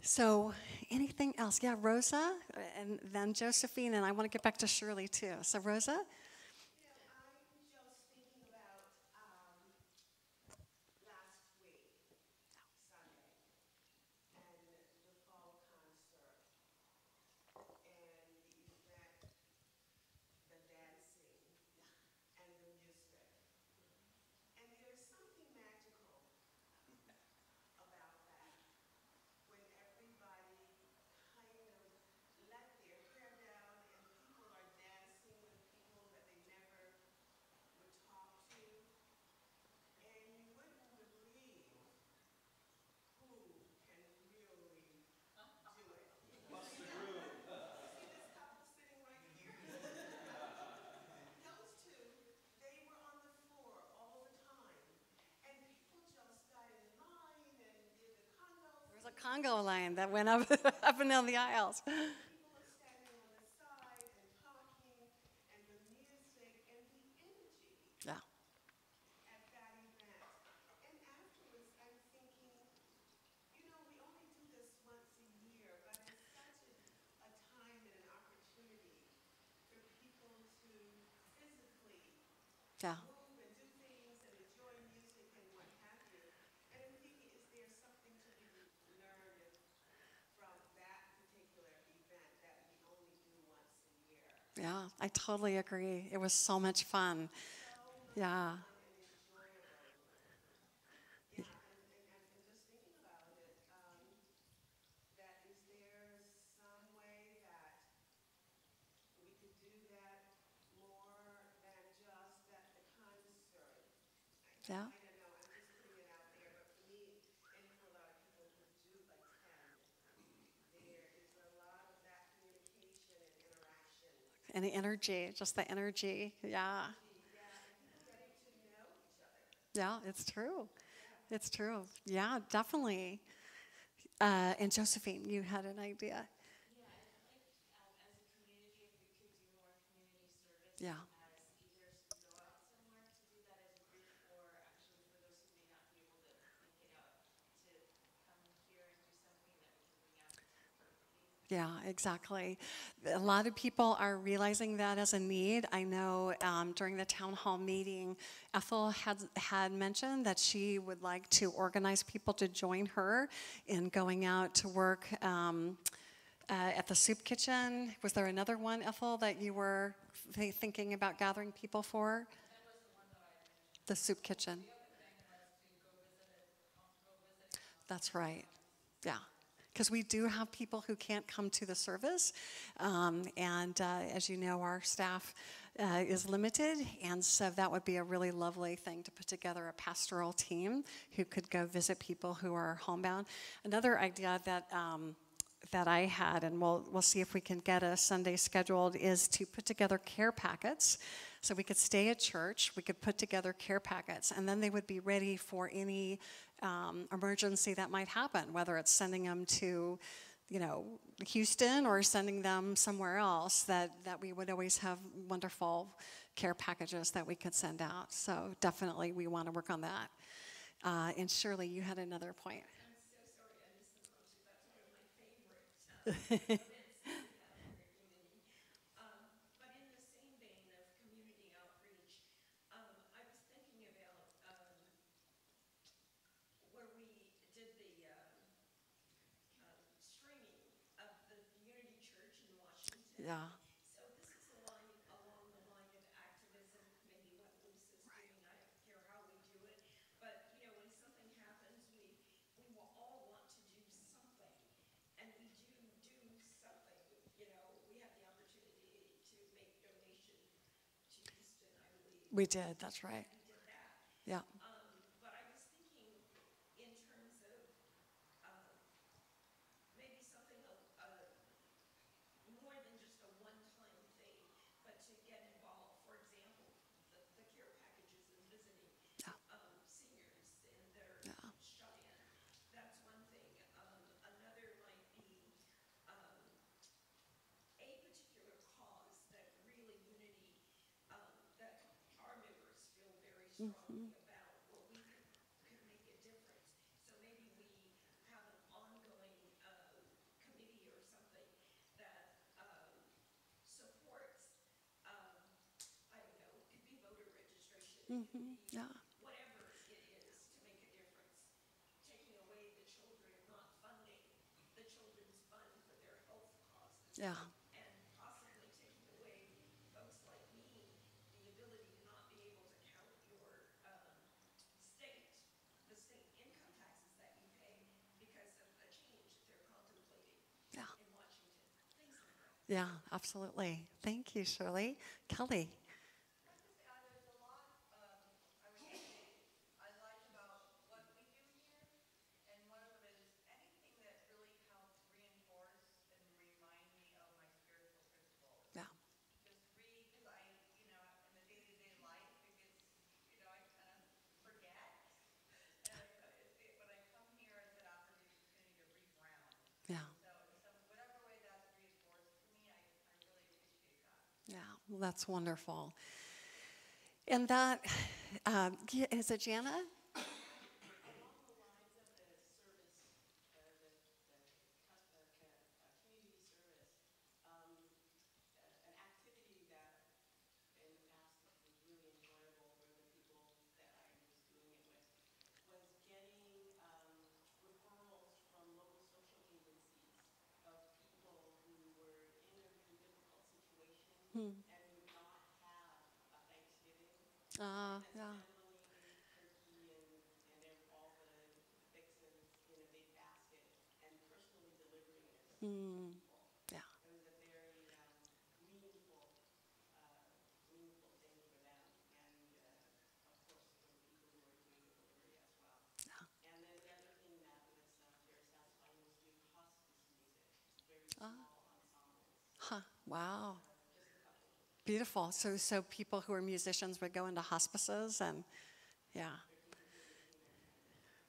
So anything else? Yeah, Rosa, and then Josephine, and I want to get back to Shirley too. So Rosa? I'm just thinking about last week, Sunday, and the fall concert, and the event, the dancing, and the music. And there's something magical about that, when everybody kind of let their hair down and people are dancing with people that they never would talk to, and you wouldn't believe who can really do it. You see this couple sitting right here? Those two, they were on the floor all the time, and people just got in line and did the Congo. There's a Congo line that went up, up and down the aisles. People are standing on the side and talking, and the music and the energy Yeah. at that event. And afterwards, I'm thinking, we only do this once a year, but it's such a time and an opportunity for people to physically Yeah. move and do things and enjoy music and what have you. And I'm thinking, is there something to be learned from that particular event that we only do once a year? Yeah, I totally agree. It was so much fun. So much Yeah. fun and enjoyable. Yeah, and just thinking about it, that is there some way that we could do that more than just at the concert? Yeah. I don't know, I'm just putting it out there, but for me, and for a lot of people who do attend, there is a lot of that communication and interaction. And the energy, just the energy. Yeah. Yeah, and people getting to know each other. Yeah, it's true. It's true. Yeah, definitely. And Josephine, you had an idea. Yeah, I'd like, as a community, if we could do more community service. Yeah. As either go out somewhere to do that as a group, or actually for those who may not be able to make it out, to come here and do something that we can bring out to 10:30. Yeah, exactly. A lot of people are realizing that as a need. I know during the town hall meeting, Ethel had mentioned that she would like to organize people to join her in going out to work at the soup kitchen. Was there another one, Ethel, that you were thinking about gathering people for? That was The soup kitchen. The other thing was to go visit it, go visit it on That's Sunday right. nights. Yeah. Because we do have people who can't come to the service. And as you know, our staff is limited. And so that would be a really lovely thing to put together a pastoral team who could go visit people who are homebound. Another idea that I had, and we'll see if we can get a Sunday scheduled, is to put together care packets. So we could stay at church, we could put together care packets, and then they would be ready for any emergency that might happen, whether it's sending them to, Houston or sending them somewhere else, that we would always have wonderful care packages that we could send out. So definitely we want to work on that. And Shirley, you had another point. I'm so sorry I just interrupted. That's one of my favorite events that we have here at Unity. But in the same vein of community outreach, I was thinking about where we did the streaming of the Unity Church in Washington. Yeah. So this is along the line of activism, maybe what Lisa's doing. I don't care how we do it, but when something happens, we will all want to do something, and we do something. We had the opportunity to make donation to Houston, I believe. We did, that's right. We did that. Yeah. But I was thinking in terms of maybe something more than just a one-time thing, but to get involved. For example, the care packages and visiting Yeah. Seniors and their Yeah. shut-in. That's one thing. Another might be a particular cause that really Unity, that our members feel very strongly about, where we could make a difference. So maybe we have an ongoing committee or something that supports, I don't know, it could be voter registration, it could be Yeah. whatever it is to make a difference. Taking away the children, not funding the children's fund for their health causes. Yeah. And possibly taking away folks like me the ability to not be able to count your the state income taxes that you pay because of a change that they're contemplating Yeah. in Washington. Things like that. Yeah, absolutely. Thank you, Shirley. Kelly. There's a lot, I would say, I like about what we do here, and one of them is anything that really helps reinforce and remind me of my spiritual principles. Yeah. Just read, because in the day-to-day life, it gets, I kind of forget. And when I come here, it's an opportunity to reground. Yeah. So in whatever way that's reinforced to me, I really appreciate that. Yeah. Well, that's wonderful. And that, is it Jana? Along the lines of the service, community service, an activity that in the past was really enjoyable for the people that I was doing it with was getting referrals from local social agencies of people who were in a really difficult situation and would not have a Thanksgiving. And Yeah. assembling turkey and all the fixins in a big basket and personally delivering it to people. Yeah. It was a very meaningful, meaningful thing for them. And of course, for the people who are doing the delivery as well. Yeah. And then the other thing that was very satisfying was doing hospice music, very small ensembles. Huh. Wow. Just a couple. Beautiful. So people who are musicians would go into hospices and, yeah.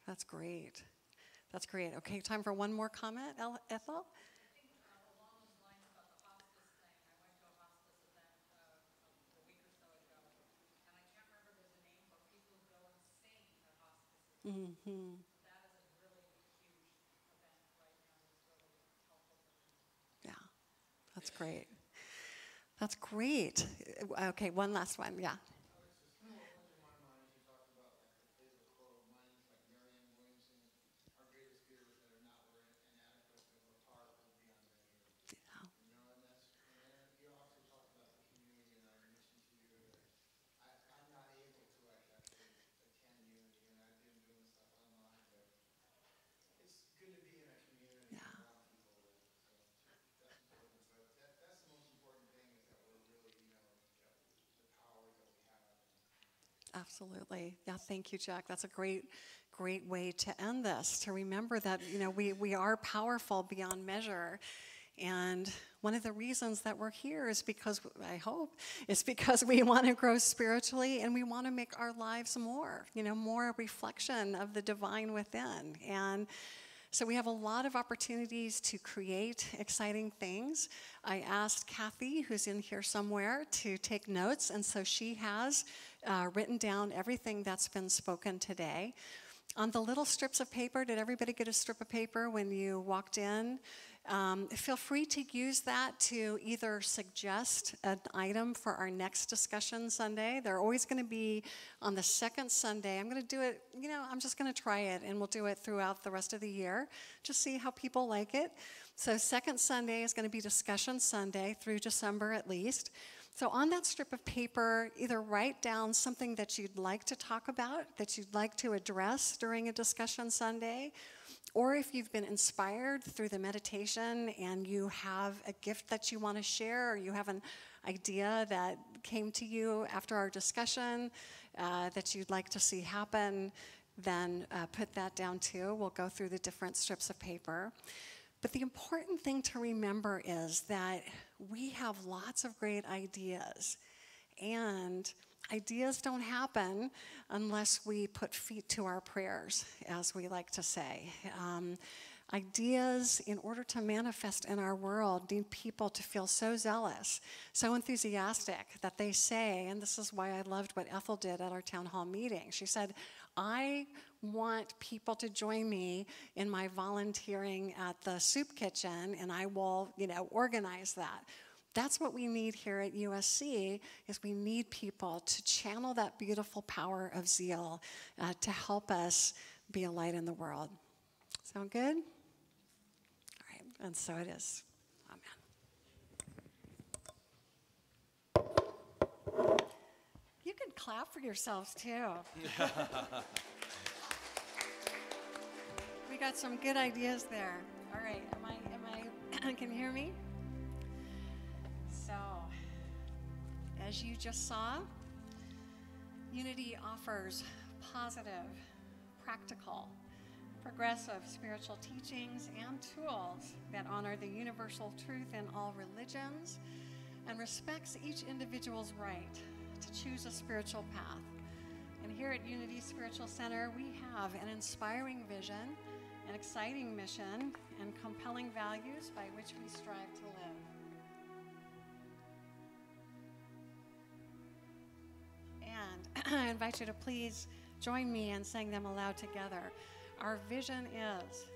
That's great. That's great. Okay, time for one more comment, Ethel? I think along those lines about the hospice thing, I went to a hospice event a week or so ago, and I can't remember there's a name for people who go and sing at hospices. Mm-hmm. That is a really huge event right now that's really helpful for me. Yeah, that's great. That's great. Okay, one last one. Yeah. What went through my mind as you talked about like the favorite quote of mine is like Marianne Williamson, our greatest fears that are not were inadequate, but were powerful beyond measure. Yeah. And then you also talked about the community, and I mentioned to you that I'm not able to like actually Absolutely. Yeah, thank you, Jack. That's a great way to end this, to remember that, we are powerful beyond measure. And one of the reasons that we're here is because, I hope, is because we want to grow spiritually and we want to make our lives more a reflection of the divine within. And so we have a lot of opportunities to create exciting things. I asked Kathy, who's in here somewhere, to take notes, and so she has written down everything that's been spoken today. On the little strips of paper, did everybody get a strip of paper when you walked in? Feel free to use that to either suggest an item for our next discussion Sunday. They're always going to be on the second Sunday. I'm going to do it, I'm just going to try it, and we'll do it throughout the rest of the year. Just see how people like it. So second Sunday is going to be discussion Sunday through December at least. So on that strip of paper, either write down something that you'd like to talk about, that you'd like to address during a discussion Sunday, or if you've been inspired through the meditation and you have a gift that you want to share, or you have an idea that came to you after our discussion that you'd like to see happen, then put that down too. We'll go through the different strips of paper. But the important thing to remember is that we have lots of great ideas, and ideas don't happen unless we put feet to our prayers, as we like to say. Ideas, in order to manifest in our world, need people to feel so zealous, so enthusiastic that they say, and this is why I loved what Ethel did at our town hall meeting. She said, I want people to join me in my volunteering at the soup kitchen, and I will, organize that. That's what we need here at USC, is we need people to channel that beautiful power of zeal to help us be a light in the world. Sound good? All right, and so it is. Amen. You can clap for yourselves too. We got some good ideas there. All right, can you hear me? So, as you just saw, Unity offers positive, practical, progressive spiritual teachings and tools that honor the universal truth in all religions and respects each individual's right to choose a spiritual path. And here at Unity Spiritual Center, we have an inspiring vision, an exciting mission, and compelling values by which we strive to live. And I invite you to please join me in saying them aloud together. Our vision is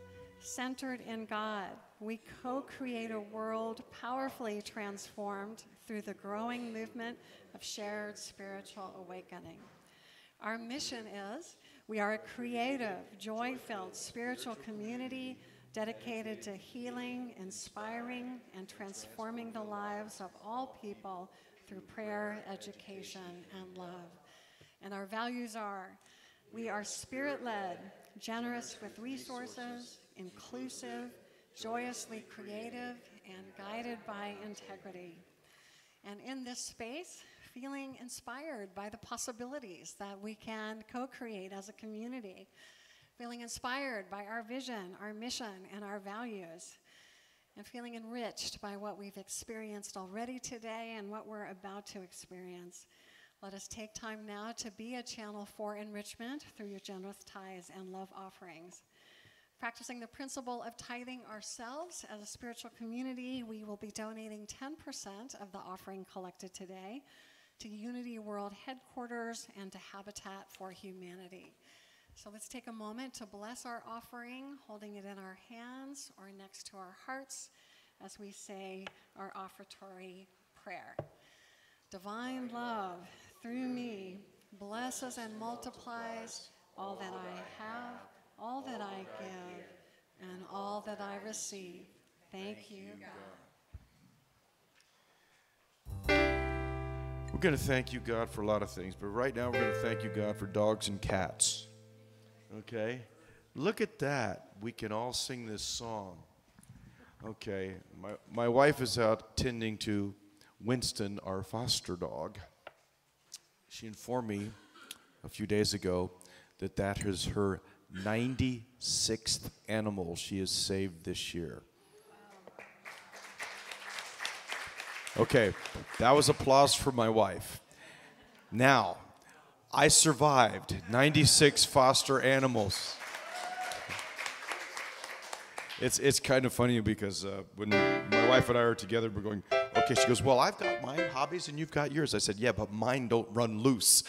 centered in God. We co-create a world powerfully transformed through the growing movement of shared spiritual awakening. Our mission is we are a creative, joy-filled spiritual community dedicated to healing, inspiring, and transforming the lives of all people through prayer, education, and love. And our values are: we are spirit-led, generous with resources, inclusive, joyously creative, and guided by integrity. And in this space, feeling inspired by the possibilities that we can co-create as a community, feeling inspired by our vision, our mission, and our values, and feeling enriched by what we've experienced already today and what we're about to experience. Let us take time now to be a channel for enrichment through your generous tithes and love offerings. Practicing the principle of tithing ourselves as a spiritual community, we will be donating 10% of the offering collected today to Unity World Headquarters and to Habitat for Humanity. So let's take a moment to bless our offering, holding it in our hands or next to our hearts as we say our offertory prayer. Divine love, through me, blesses and multiplies all that I have, all that I give, and all that I receive. Thank you, God. We're going to thank you, God, for a lot of things, but right now we're going to thank you, God, for dogs and cats. Okay? Look at that. We can all sing this song. Okay. My wife is out tending to Winston, our foster dog. She informed me a few days ago that is her 96th animal she has saved this year. Okay, that was applause for my wife. Now, I survived 96 foster animals. It's kind of funny because when my wife and I are together, we're going, okay, she goes, well, I've got my hobbies and you've got yours. I said, yeah, but mine don't run loose.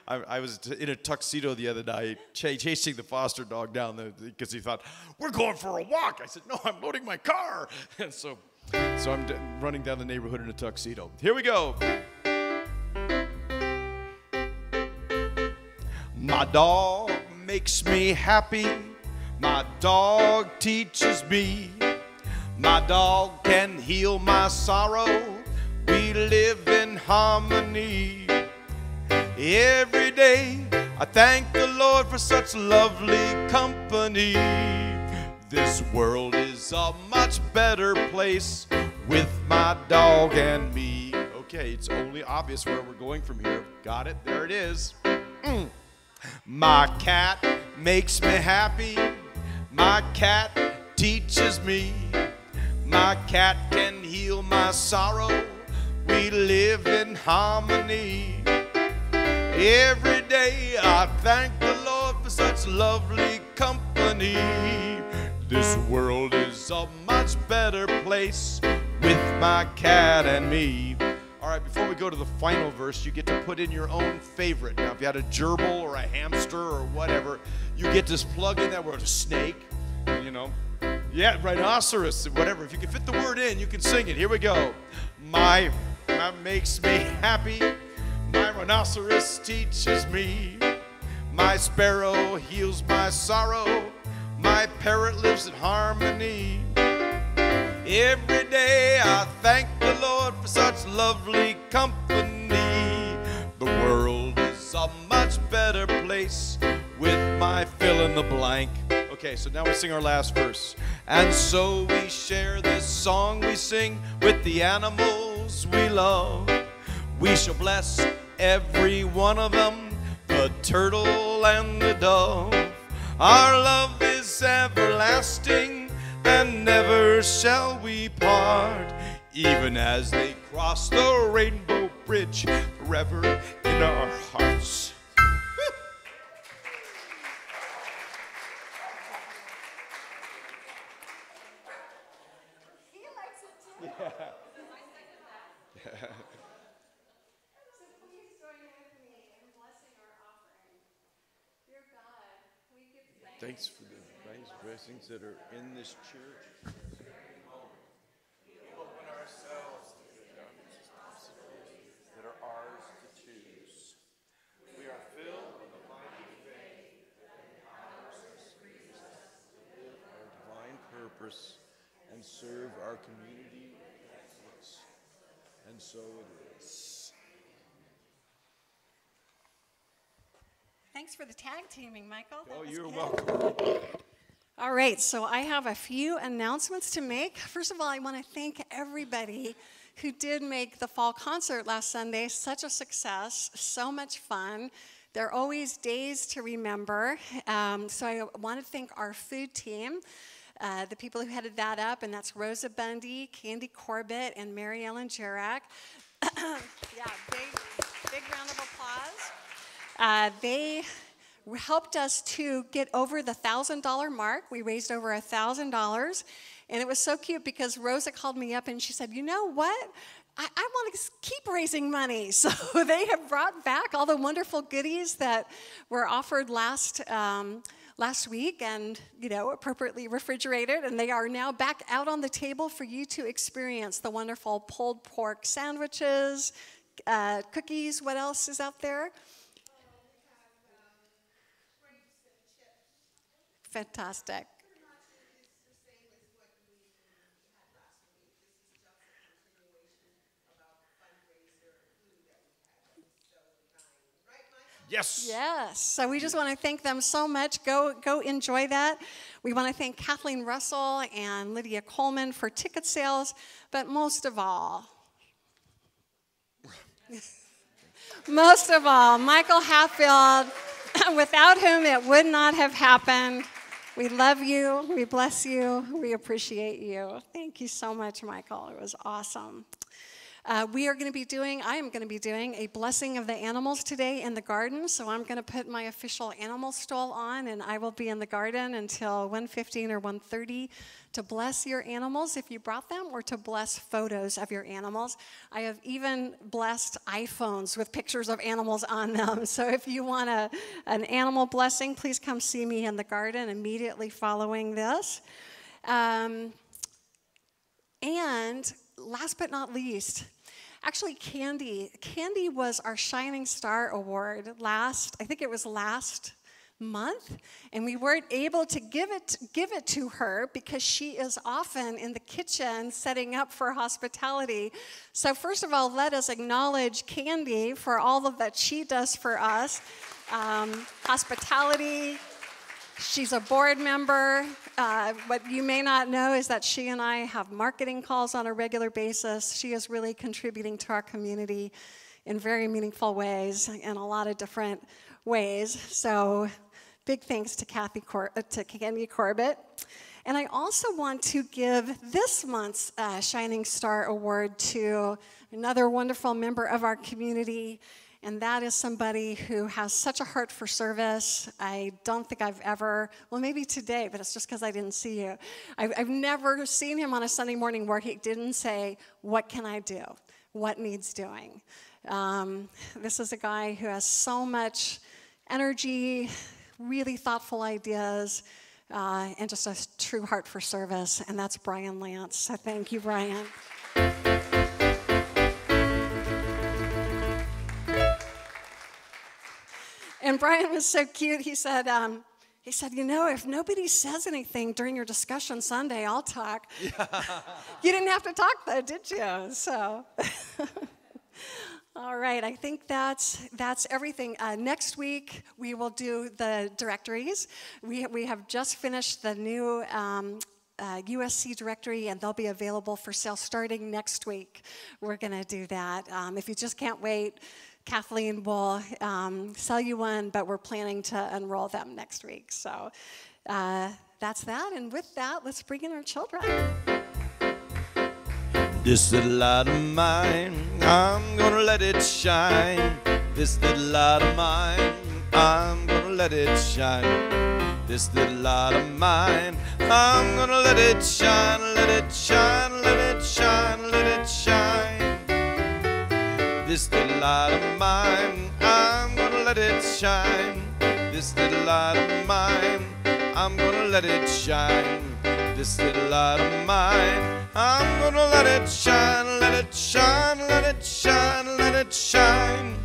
I was in a tuxedo the other night chasing the foster dog down there because he thought, we're going for a walk. I said, no, I'm loading my car. And so I'm running down the neighborhood in a tuxedo. Here we go. My dog makes me happy. My dog teaches me. My dog can heal my sorrow. We live in harmony. Every day I thank the Lord for such lovely company. This world is a much better place with my dog and me. Okay, it's only obvious where we're going from here. Got it? There it is. My cat makes me happy. My cat teaches me. My cat can heal my sorrow. We live in harmony. Every day I thank the Lord for such lovely company. This world is a much better place with my cat and me. All right, before we go to the final verse, you get to put in your own favorite. Now, if you had a gerbil or a hamster or whatever, you get to plug in that word, a snake, you know. Yeah, rhinoceros, whatever. If you can fit the word in, you can sing it. Here we go. My makes me happy. My rhinoceros teaches me. My sparrow heals my sorrow. My parrot lives in harmony. Every day I thank the Lord for such lovely company. The world is a much better place with my fill in the blank. Okay, so now we sing our last verse. And so we share this song we sing with the animals we love. We shall bless every one of them, the turtle and the dove. Our love is everlasting, and never shall we part, even as they cross the rainbow bridge, forever in our hearts. He likes it too. Yeah. So please join with me in blessing our offering. Dear God, we give Thanks for the nice blessings that are in this church. We open ourselves to the darkest possibilities that are ours to choose. We are filled with a mighty faith that empowers us to live our divine purpose and serve our community with excellence. And so it is. Thanks for the tag teaming, Michael. Oh, That was you're good. welcome. All right, so I have a few announcements to make. First of all, I want to thank everybody who did make the fall concert last Sunday such a success, so much fun. There are always days to remember. So I want to thank our food team, the people who headed that up, and that's Rosa Bundy, Candy Corbett, and Mary Ellen Jarak. Yeah, big round of applause. They helped us to get over the $1,000 mark. We raised over $1,000. And it was so cute because Rosa called me up and she said, you know what? I want to keep raising money. So they have brought back all the wonderful goodies that were offered last week and, you know, appropriately refrigerated. And they are now back out on the table for you to experience the wonderful pulled pork sandwiches, cookies. What else is out there? Fantastic. Pretty much it's the same as what we had last week. This is just a continuation of our fundraiser food that we had. That was so kind. Right, Michael? Yes. Yes. So we just want to thank them so much. Go enjoy that. We want to thank Kathleen Russell and Lydia Coleman for ticket sales, but most of all, Most of all, Michael Hatfield, without whom it would not have happened. We love you. We bless you. We appreciate you. Thank you so much, Michael. It was awesome. I am going to be doing a blessing of the animals today in the garden. So I'm going to put my official animal stole on, and I will be in the garden until 1:15 or 1:30 to bless your animals if you brought them, or to bless photos of your animals. I have even blessed iPhones with pictures of animals on them. So if you want an animal blessing, please come see me in the garden immediately following this. And last but not least, actually, Candy was our Shining Star Award last month, and we weren't able to give it to her because she is often in the kitchen setting up for hospitality. So first of all, let us acknowledge Candy for all of that she does for us. Hospitality. She's a board member. What you may not know is that she and I have marketing calls on a regular basis. She is really contributing to our community in very meaningful ways, in a lot of different ways. So big thanks to Candy Corbett. And I also want to give this month's Shining Star Award to another wonderful member of our community. And that is somebody who has such a heart for service. I don't think I've ever, well, maybe today, but it's just because I didn't see you. I've never seen him on a Sunday morning where he didn't say, "What can I do? What needs doing?" This is a guy who has so much energy, really thoughtful ideas, and just a true heart for service. And that's Brian Lance. So thank you, Brian. And Brian was so cute. He said, if nobody says anything during your discussion Sunday, I'll talk. You didn't have to talk, though, did you? So, all right. I think that's everything. Next week, we will do the directories. We have just finished the new USC directory, and they'll be available for sale starting next week. We're going to do that. If you just can't wait, Kathleen will sell you one, but we're planning to enroll them next week. So that's that. And with that, let's bring in our children. This little light of mine, I'm gonna let it shine. This little light of mine, I'm gonna let it shine. This little light of mine, I'm gonna let it shine, let it shine, let it shine, let it shine. This little light of mine, I'm gonna let it shine. This little light of mine, I'm gonna let it shine. This little light of mine, I'm gonna let it shine, let it shine, let it shine, let it shine.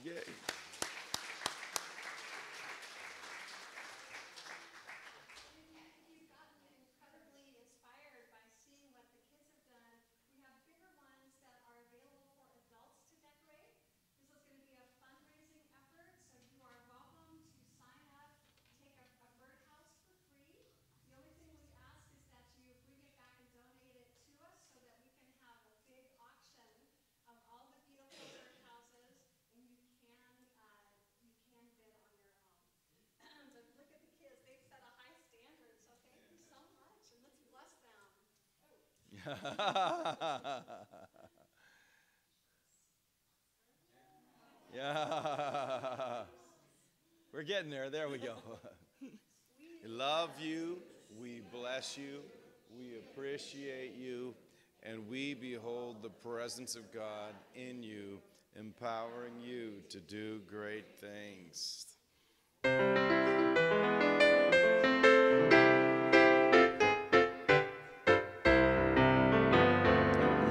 Yay. He's gotten incredibly inspired by seeing what the kids have done. We have bigger ones that are available for adults to decorate. This is going to be a fundraising effort, so you are welcome to sign up, take a birdhouse for free. The only thing we ask is that you bring it back and donate it to us so that we can have a big auction of all the beautiful birdhouses, and you can bid on your own. But look at the kids. They've set a high standard, so thank you so much, and let's bless them. Oh. Yeah. We're getting there. There we go. We love you. We bless you. We appreciate you. And we behold the presence of God in you, empowering you to do great things.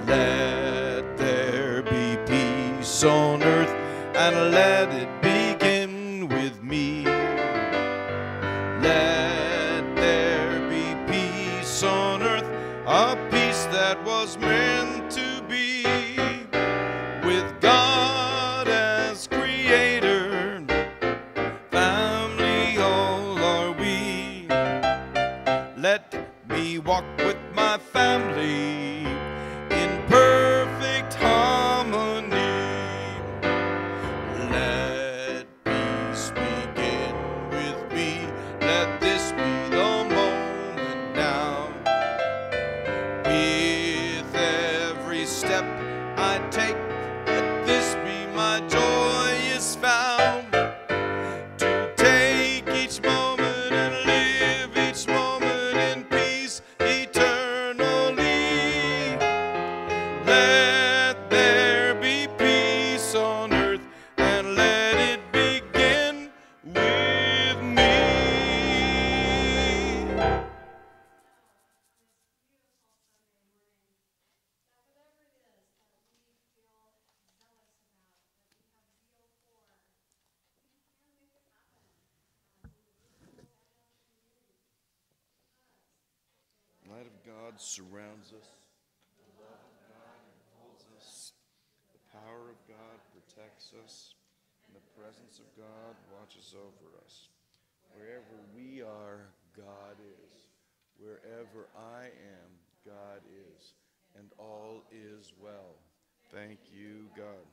Let there be peace on earth, and let it begin with me. Let there be peace on earth, a peace that was meant to be, with God as creator, family all are we. Let me walk with my family in perfect harmony. Let peace begin with me. Let this be the moment now. With every step I take, let this be my joyous vow. To take each moment and live each moment in peace eternally. Let there be peace on earth, and let it begin with me. The light of God surrounds us. The love of God enfolds us. The power of God protects us. And the presence of God watches over us. Wherever we are, God is. Wherever I am, God is. And all is well. Thank you, God.